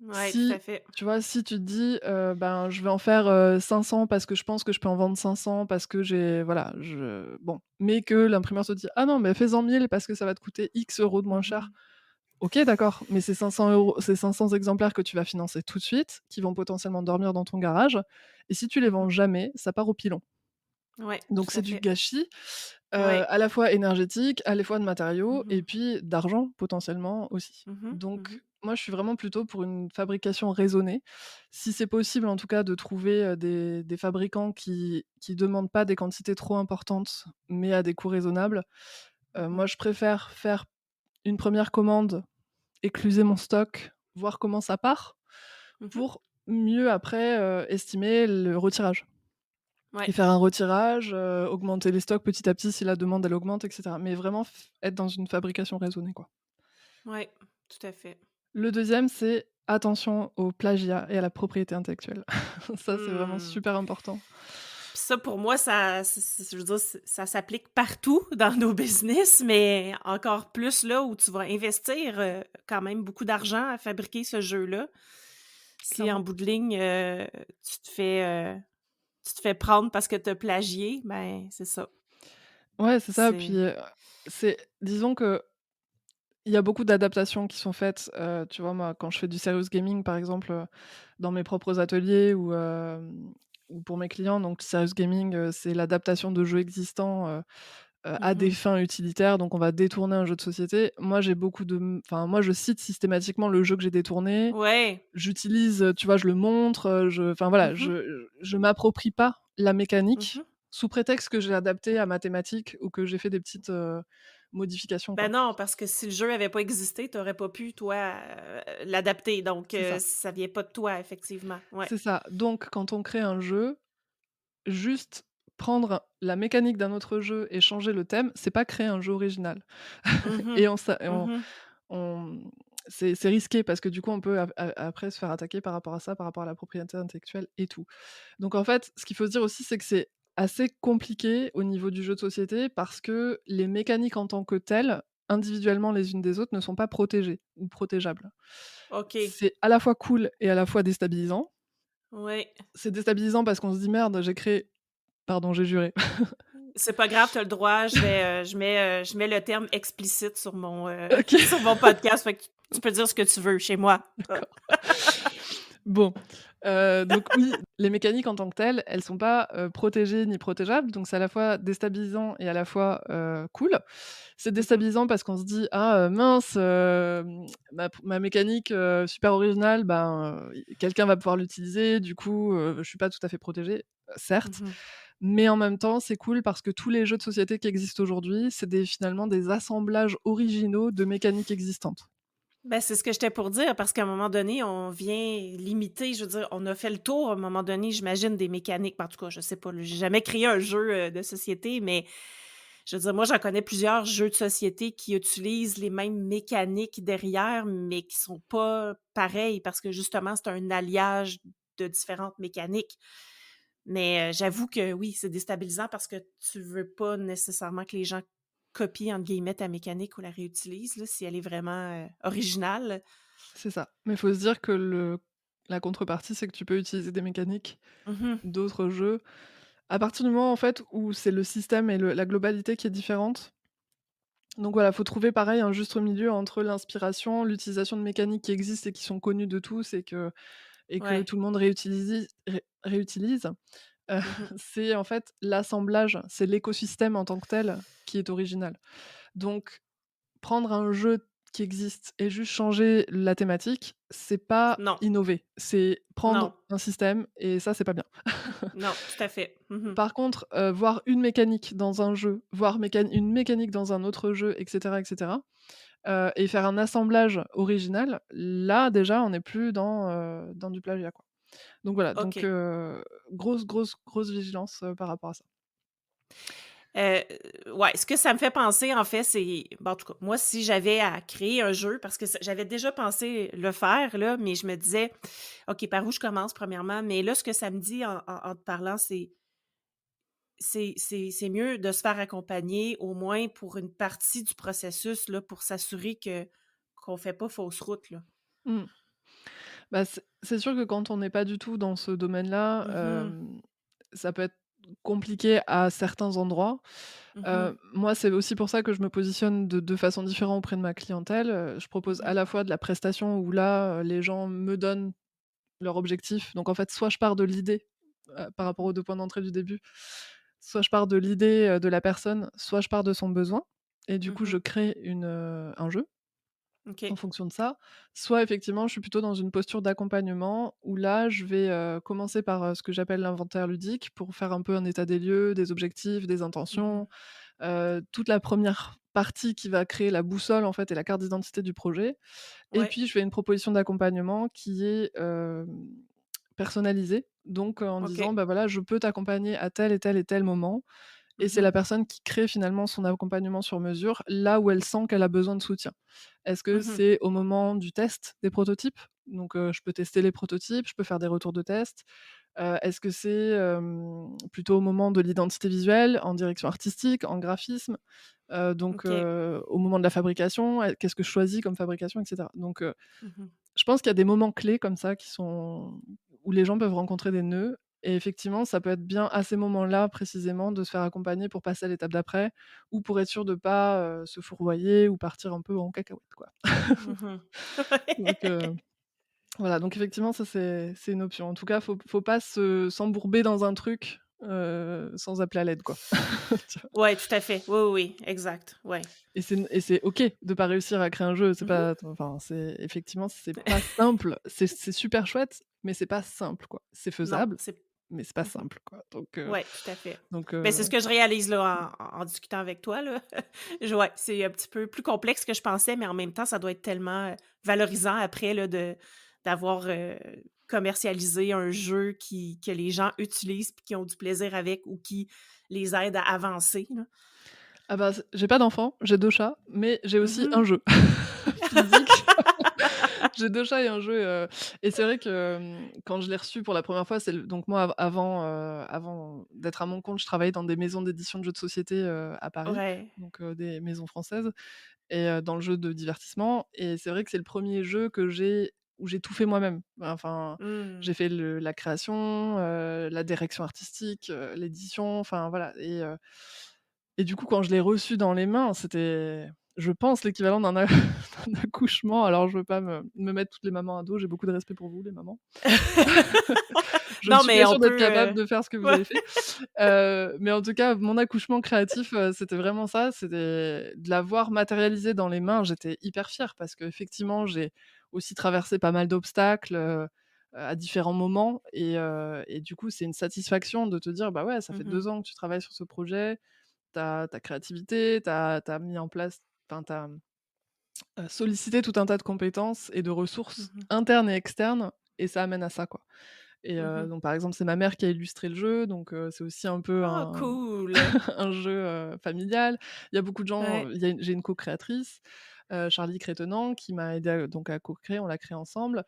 Ouais, tout à
Si,
fait.
tu vois, si tu te dis, ben, je vais en faire, 500 parce que je pense que je peux en vendre 500 parce que j'ai voilà, bon, mais que l'imprimeur te dit: «Ah non, mais fais-en 1000 parce que ça va te coûter X euros de moins cher».
Mmh.
OK, d'accord, mais c'est 500 €, c'est 500 exemplaires que tu vas financer tout de suite, qui vont potentiellement dormir dans ton garage et si tu les vends
Mmh.
jamais, ça part au pilon.
Ouais,
Donc
tout
c'est
à
du
fait.
gâchis,
Ouais.
à la fois énergétique, à la fois de matériaux et
Mmh.
puis d'argent potentiellement aussi.
Mmh. Mmh.
Donc moi je suis vraiment plutôt pour une fabrication raisonnée. Si c'est possible en tout cas de trouver, des fabricants qui demandent pas des quantités trop importantes, mais à des coûts raisonnables.
Mmh.
Moi je préfère faire une première commande, écluser mon stock, voir comment ça part,
Mmh.
pour mieux après, estimer le retirage.
Ouais.
Et faire un retirage, augmenter les stocks petit à petit si la demande elle augmente et cetera. Mais vraiment être dans une fabrication raisonnée, quoi.
Ouais, tout à fait.
Le deuxième, c'est attention au plagiat et à la propriété intellectuelle. Ça, c'est vraiment
Mmh.
super important.
Puis ça, pour moi, je veux dire, ça s'applique partout dans nos business, mais encore plus là où tu vas investir quand même beaucoup d'argent à fabriquer ce jeu-là. Si en
Clairement.
bout de ligne, tu te fais prendre parce que tu as plagié, ben c'est ça.
Ouais, c'est ça, puis,
C'est
c'est disons que il y a beaucoup d'adaptations qui sont faites, tu vois? Moi, quand je fais du serious gaming, par exemple, dans mes propres ateliers ou pour mes clients, donc serious gaming, c'est l'adaptation de jeux existants, à des
Mmh.
fins utilitaires, donc on va détourner un jeu de société. Moi, j'ai beaucoup de enfin, moi, je cite systématiquement le jeu que j'ai détourné.
Ouais.
J'utilise, tu vois? Je le montre, enfin voilà,
Mmh.
je m'approprie pas la mécanique
Mmh.
sous prétexte que j'ai adapté à ma thématique ou que j'ai fait des petites, modifications,
Ben
quoi.
non, parce que si le jeu avait pas existé, tu aurais pas pu, toi, l'adapter. Donc,
C'est ça.
ça vient pas de toi, effectivement. Ouais.
C'est ça. Donc quand on crée un jeu, juste prendre la mécanique d'un autre jeu et changer le thème, c'est pas créer un jeu original.
Mmh.
Et on s'a et
Mmh.
on c'est risqué parce que du coup on peut après se faire attaquer par rapport à ça, par rapport à la propriété intellectuelle et tout. Donc en fait, ce qu'il faut se dire aussi, c'est que c'est assez compliqué au niveau du jeu de société parce que les mécaniques en tant que telles, individuellement les unes des autres, ne sont pas protégées ou protégeables.
OK.
C'est à la fois cool et à la fois déstabilisant.
Ouais.
C'est déstabilisant parce qu'on se dit: «Merde, j'ai créé» pardon, j'ai juré.
C'est pas grave, tu as le droit. Je mets le terme explicite sur mon,
OK,
sur mon podcast, fait que tu peux dire ce que tu veux chez moi.
d'accord. Bon, donc oui, les mécaniques en tant que telles, elles sont pas, protégées ni protégeables, donc c'est à la fois déstabilisant et à la fois, cool. C'est
Mmh.
déstabilisant parce qu'on se dit: «Ah, mince, ma mécanique, super originale, ben, quelqu'un va pouvoir l'utiliser, du coup, je suis pas tout à fait protégé». Certes,
Mmh.
mais en même temps, c'est cool parce que tous les jeux de société qui existent aujourd'hui, c'est finalement des assemblages originaux de mécaniques existantes.
Ben, c'est ce que j'étais pour dire parce qu'à un moment donné, on vient limiter, je veux dire, on a fait le tour à un moment donné, j'imagine, des mécaniques. En tout cas, je sais pas, là, j'ai jamais créé un jeu, de société, mais je veux dire, moi, j'en connais plusieurs jeux de société qui utilisent les mêmes mécaniques derrière, mais qui sont pas pareils parce que justement, c'est un alliage de différentes mécaniques. Mais, j'avoue que oui, c'est déstabilisant parce que tu veux pas nécessairement que les gens «copient» entre guillemets ta mécanique ou la réutilisent là, si elle est vraiment, originale.
C'est ça. Mais il faut se dire que la contrepartie, c'est que tu peux utiliser des mécaniques
Mmh.
d'autres jeux. À partir du moment, en fait, où c'est le système et la globalité qui est différente. Donc voilà, faut trouver pareil un juste milieu entre l'inspiration, l'utilisation de mécaniques qui existent et qui sont connues de tous et que
Ouais.
tout le monde réutilise. Heu,
Mmh.
c'est en fait l'assemblage, c'est l'écosystème en tant que tel qui est original. Donc prendre un jeu qui existe et juste changer la thématique, c'est pas
Non,
innover, c'est
non,
prendre un système et ça, c'est pas bien.
non, tout à fait. Mmh.
Par contre, voir une mécanique dans un jeu, voir une mécanique dans un autre jeu et cetera, et faire un assemblage original, là, déjà, on n'est plus dans du plagiat, quoi. Donc voilà, donc
OK.
grosse vigilance, par rapport à ça.
Heu, ouais, ce que ça me fait penser, en fait, c'est bon, en tout cas, moi, si j'avais à créer un jeu parce que j'avais déjà pensé le faire, là, mais je me disais: «OK, par où je commence, premièrement?» Mais là, ce que ça me dit en te parlant, c'est mieux de se faire accompagner, au moins pour une partie du processus, là, pour s'assurer qu'on fait pas fausse route, là.
Mmh. Bah, c'est sûr que quand on n'est pas du tout dans ce domaine-là,
Mmh.
ça peut être compliqué à certains endroits.
Mmh.
Moi, c'est aussi pour ça que je me positionne de 2 façons différentes auprès de ma clientèle. Je propose à
Mmh.
la fois de la prestation où là, les gens me donnent leur objectif. Donc en fait, soit je pars de l'idée, par rapport
Mmh.
aux 2 points d'entrée du début, soit je pars de l'idée, de la personne, soit je pars de son besoin et du coup, je
Mmh.
crée un jeu en
OK.
fonction de ça. Soit effectivement, je suis plutôt dans une posture d'accompagnement où là, je vais, commencer par, ce que j'appelle l'inventaire ludique pour faire un peu un état des lieux, des objectifs, des
Mmh.
intentions, toute la première partie qui va créer la boussole en fait et la carte d'identité du projet et
Ouais.
puis je fais une proposition d'accompagnement qui est, personnalisée. Donc, en disant:
OK.
«Bah, voilà, je peux t'accompagner à tel et tel et tel moment» et c'est
Mmh.
la personne qui crée finalement son accompagnement sur mesure, là où elle sent qu'elle a besoin de soutien. Est-ce que
Mmh.
c'est au moment du test des prototypes? Donc, je peux tester les prototypes, je peux faire des retours de test. Est-ce que c'est, plutôt au moment de l'identité visuelle, en direction artistique, en graphisme? Donc
OK.
au moment de la fabrication, qu'est-ce que je choisis comme fabrication et cetera? Donc
Mmh.
je pense qu'il y a des moments clés comme ça qui sont où les gens peuvent rencontrer des nœuds et effectivement, ça peut être bien à ces moments-là précisément de se faire accompagner pour passer à l'étape d'après ou pour être sûr de pas, se fourvoyer ou partir un peu en cacahuète, quoi.
Mmh.
Donc voilà, donc effectivement ça c'est une option. En tout cas, faut pas s'embourber dans un truc, sans appeler à l'aide, quoi. Tu vois?
Ouais, tout à fait. Oui, oui, oui, exact, ouais.
Et c'est OK de pas réussir à créer un jeu, c'est
Mmh.
pas enfin, c'est effectivement, c'est pas simple. C'est super chouette, mais c'est pas simple, quoi. C'est
Non,
faisable,
c'est
mais c'est pas
mmh.
simple, quoi.
Ouais, tout à fait.
Donc
Ben, c'est ce que je réalise là en discutant avec toi là. Je ouais, c'est un petit peu plus complexe que je pensais, mais en même temps, ça doit être tellement, valorisant après là de d'avoir, commercialisé un jeu que les gens utilisent puis qui ont du plaisir avec ou qui les aide à avancer là.
ah bah, j'ai pas d'enfant, j'ai 2 chats, mais j'ai aussi
Mmh.
un jeu physique. J'ai 2 chats et un jeu, et c'est vrai que, quand je l'ai reçu pour la première fois, c'est le donc moi avant d'être à mon compte, je travaillais dans des maisons d'édition de jeux de société, à Paris,
Ouais.
donc des maisons françaises et dans le jeu de divertissement et c'est vrai que c'est le premier jeu où j'ai tout fait moi-même. Enfin,
Mmh.
j'ai fait la création, la direction artistique, l'édition, enfin voilà et du coup, quand je l'ai reçu dans les mains, c'était, je pense, l'équivalent d'un a d'un accouchement. Alors je veux pas me mettre toutes les mamans à dos, j'ai beaucoup de respect pour vous les mamans. Je ne
Non,
suis
mais
pas
on
sûre d'être
peut,
capable de faire ce que vous
ouais.
avez fait. Mais en tout cas, mon accouchement créatif, c'était vraiment ça, c'était de l'avoir matérialisé dans les mains. J'étais hyper fière parce qu'effectivement, j'ai aussi traversé pas mal d'obstacles, à différents moments et du coup, c'est une satisfaction de te dire: «Bah, ouais, ça fait
Mmh.
2 ans que tu travailles sur ce projet, ta créativité, tu mis en place enfin, tu as, sollicité tout un tas de compétences et de ressources
Mmh.
internes et externes et ça amène à ça, quoi. Et
Mmh.
donc par exemple, c'est ma mère qui a illustré le jeu, donc c'est aussi un peu
Ah
un
cool!
un jeu, familial. Il y a beaucoup de gens,
Ouais.
j'ai une co-créatrice, Charlie Crétenant qui m'a aidée donc à co-créer, on l'a créé ensemble.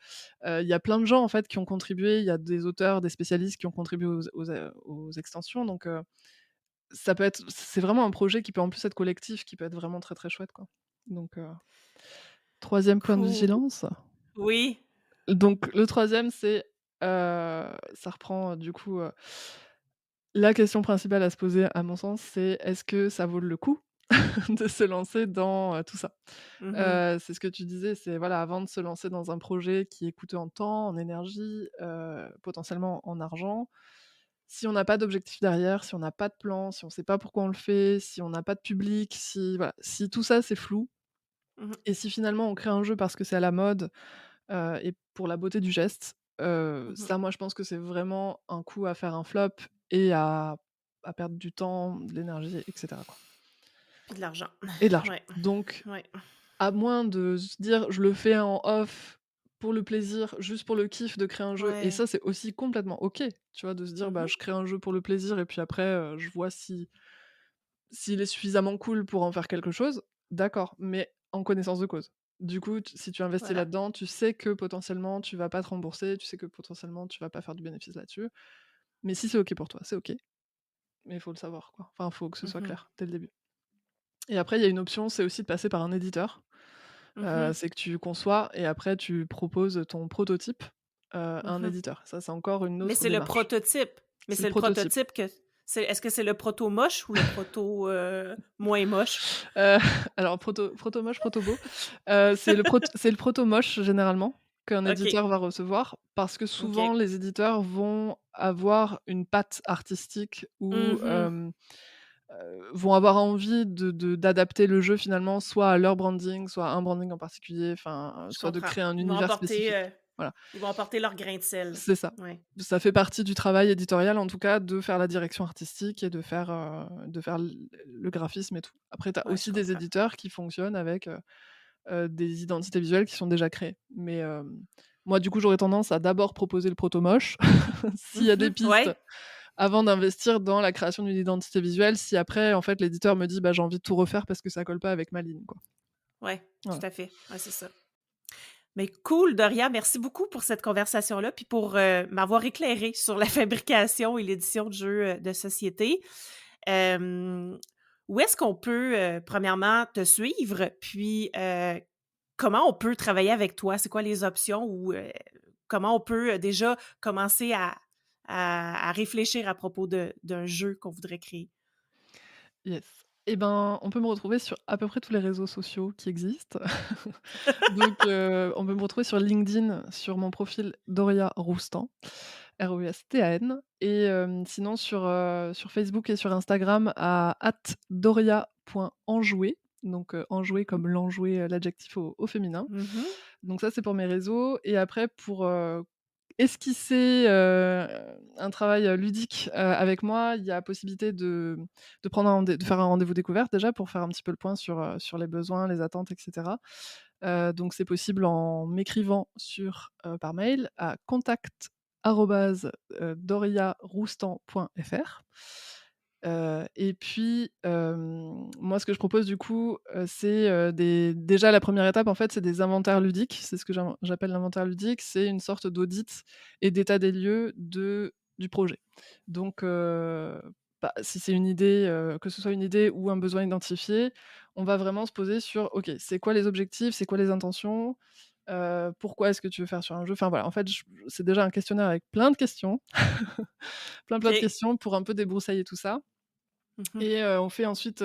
Il y a plein de gens en fait qui ont contribué, il y a des auteurs, des spécialistes qui ont contribué aux extensions donc ça peut être c'est vraiment un projet qui peut en plus être collectif, qui peut être vraiment très, très chouette, quoi. Donc 3e point de
Cool.
vigilance.
Oui.
Donc le troisième c'est, ça reprend, du coup, la question principale à se poser à mon sens, c'est: «Est-ce que ça vaut le coup de se lancer dans, tout ça?»
Mmh.
C'est ce que tu disais, c'est voilà, avant de se lancer dans un projet qui est coûteux en temps, en énergie, potentiellement en argent, si on n'a pas d'objectif derrière, si on n'a pas de plan, si on sait pas pourquoi on le fait, si on n'a pas de public, si voilà, si tout ça c'est flou
Mmh.
et si finalement on crée un jeu parce que c'est à la mode, et pour la beauté du geste,
Mmh.
ça moi je pense que c'est vraiment un coup à faire un flop et à perdre du temps, de l'énergie et cetera, quoi
Puis de l'argent.
et de l'argent.
Ouais,
Donc
ouais.
à moins de se dire: «Je le fais en off pour le plaisir, juste pour le kiff de créer un jeu» et
Ouais.
ça c'est aussi complètement OK, tu vois? De se dire: «Bah,
Mmh.
je crée un jeu pour le plaisir et puis après, je vois s'il est suffisamment cool pour en faire quelque chose», d'accord, mais en connaissance de cause. Du coup, si tu investis
Voilà.
là-dedans, tu sais que potentiellement tu vas pas te rembourser, tu sais que potentiellement tu vas pas faire du bénéfice là-dessus. Mais si c'est OK pour toi, c'est OK, mais il faut le savoir, quoi. Enfin, il faut que ce soit
Mmh.
clair dès le début. Et après, il y a une option, c'est aussi de passer par un éditeur.
Mmh.
C'est que tu conçois et après tu proposes ton prototype, à un
Mmh.
éditeur. Ça, c'est encore une
Mais
autre
c'est le
démarche.
prototype. Mais
C'est le
c'est le
prototype.
prototype que c'est est-ce que c'est le proto moche ou le proto, moins moche?
Heu, alors proto moche, proto beau, c'est le proto moche généralement qu'un
OK.
éditeur va recevoir parce que
OK.
souvent les éditeurs vont avoir une patte artistique ou
Mmh.
vont avoir envie d'adapter le jeu finalement soit à leur branding, soit à un branding en particulier, enfin,
Je
soit de
comprends.
créer un
Ils vont
univers
apporter,
spécifique. Voilà,
ils vont apporter leur grain de sel.
c'est ça.
Ouais.
Ça fait partie du travail éditorial en tout cas de faire la direction artistique et de faire le graphisme et tout. Après tu as
Ouais, je
aussi des
comprends.
éditeurs qui fonctionnent avec, des identités visuelles qui sont déjà créées. Mais, moi du coup j'aurais tendance à d'abord proposer le proto moche, s'il y a des
Mmh.
pistes,
Ouais.
avant d'investir dans la création d'une identité visuelle, si après en fait l'éditeur me dit: «Bah, j'ai envie de tout refaire parce que ça colle pas avec ma ligne», quoi.
Ouais, tout
Voilà.
à fait. Ouais, c'est ça. Mais cool, Doria, merci beaucoup pour cette conversation-là, puis pour m'avoir éclairé sur la fabrication et l'édition de jeux de société. Euh, Où est-ce qu'on peut, premièrement, te suivre, puis comment on peut travailler avec toi? C'est quoi les options ou comment on peut déjà commencer à réfléchir à propos d'un jeu qu'on voudrait créer?
Yes. Et ben, on peut me retrouver sur à peu près tous les réseaux sociaux qui existent. Donc, on peut me retrouver sur LinkedIn, sur mon profil Doria Roustan, Roustan et sinon sur Facebook et sur Instagram à @doria.enjoué, donc enjoué comme l'enjoué, l'adjectif au féminin.
Mhm.
Donc ça, c'est pour mes réseaux et après pour, esquisser, un travail, ludique, avec moi, il y a possibilité de faire un rendez-vous découverte déjà pour faire un petit peu le point sur les besoins, les attentes et cetera. Donc c'est possible en m'écrivant par mail à contact@doriaroustan.fr. Et puis, moi ce que je propose du coup, c'est, déjà la première étape en fait, c'est des inventaires ludiques. C'est ce que j'appelle l'inventaire ludique. C'est une sorte d'audit et d'état des lieux du projet. Donc, si c'est une idée, que ce soit une idée ou un besoin identifié, on va vraiment se poser sur: «OK, c'est quoi les objectifs? C'est quoi les intentions? Pourquoi est-ce que tu veux faire sur un jeu?» Enfin voilà, en fait, c'est déjà un questionnaire avec plein de questions, plein de
OK.
questions pour un peu débroussailler tout ça.
Mhm.
Et on fait ensuite,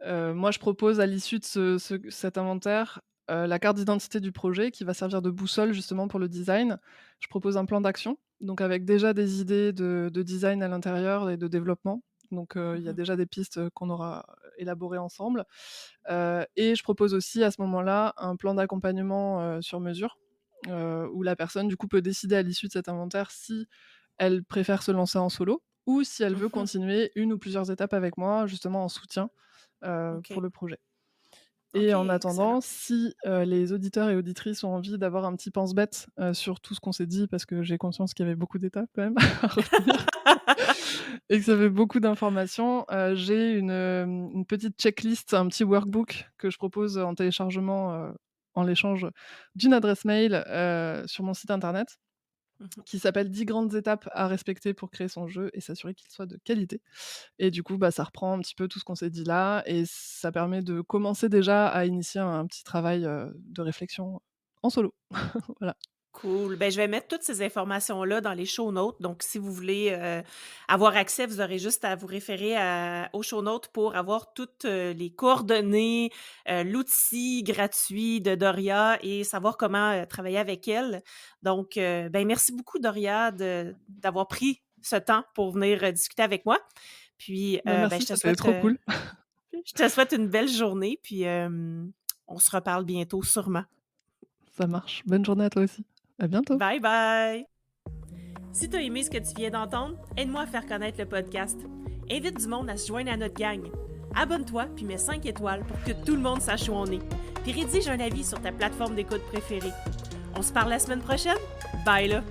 moi je propose à l'issue de cet inventaire, la carte d'identité du projet qui va servir de boussole justement pour le design. Je propose un plan d'action, donc avec déjà des idées de design à l'intérieur et de développement. Donc il y a
Mhm.
déjà des pistes, qu'on aura élaborées ensemble. Et je propose aussi à ce moment-là un plan d'accompagnement, sur mesure, où la personne du coup peut décider à l'issue de cet inventaire si elle préfère se lancer en solo ou si elle veut
Mhm.
continuer une ou plusieurs étapes avec moi, justement en soutien, pour
OK.
le projet. Et
OK,
en
excellent.
attendant, si, les auditeurs et auditrices ont envie d'avoir un petit pense-bête, sur tout ce qu'on s'est dit, parce que j'ai conscience qu'il y avait beaucoup d'étapes quand même à retenir et que ça fait beaucoup d'informations, j'ai une petite checklist, un petit workbook que je propose en téléchargement, en l'échange d'une adresse mail, sur mon site internet
Mhm.
qui s'appelle «10 grandes étapes à respecter pour créer son jeu et s'assurer qu'il soit de qualité». Et du coup, bah, ça reprend un petit peu tout ce qu'on s'est dit là et ça permet de commencer déjà à initier un petit travail, de réflexion en solo. Voilà.
Cool. Ben, je vais mettre toutes ces informations-là dans les show notes. Donc, si vous voulez avoir accès, vous aurez juste à vous référer aux show notes pour avoir toutes les coordonnées, l'outil gratuit de Doria et savoir comment travailler avec elle. Donc, ben, merci beaucoup, Doria, d'avoir pris ce temps pour venir discuter avec moi. Puis,
Bah,
ben,
merci, c'était trop
je
cool.
te souhaite une belle journée. Puis, on se reparle bientôt, sûrement.
Ça marche. Bonne journée à toi aussi. À bientôt.
Bye bye! Si t'as aimé ce que tu viens d'entendre, aide-moi à faire connaître le podcast. Invite du monde à se joindre à notre gang. Abonne-toi puis mets 5 étoiles pour que tout le monde sache où on est. Puis rédige un avis sur ta plateforme d'écoute préférée. On se parle la semaine prochaine? Bye là!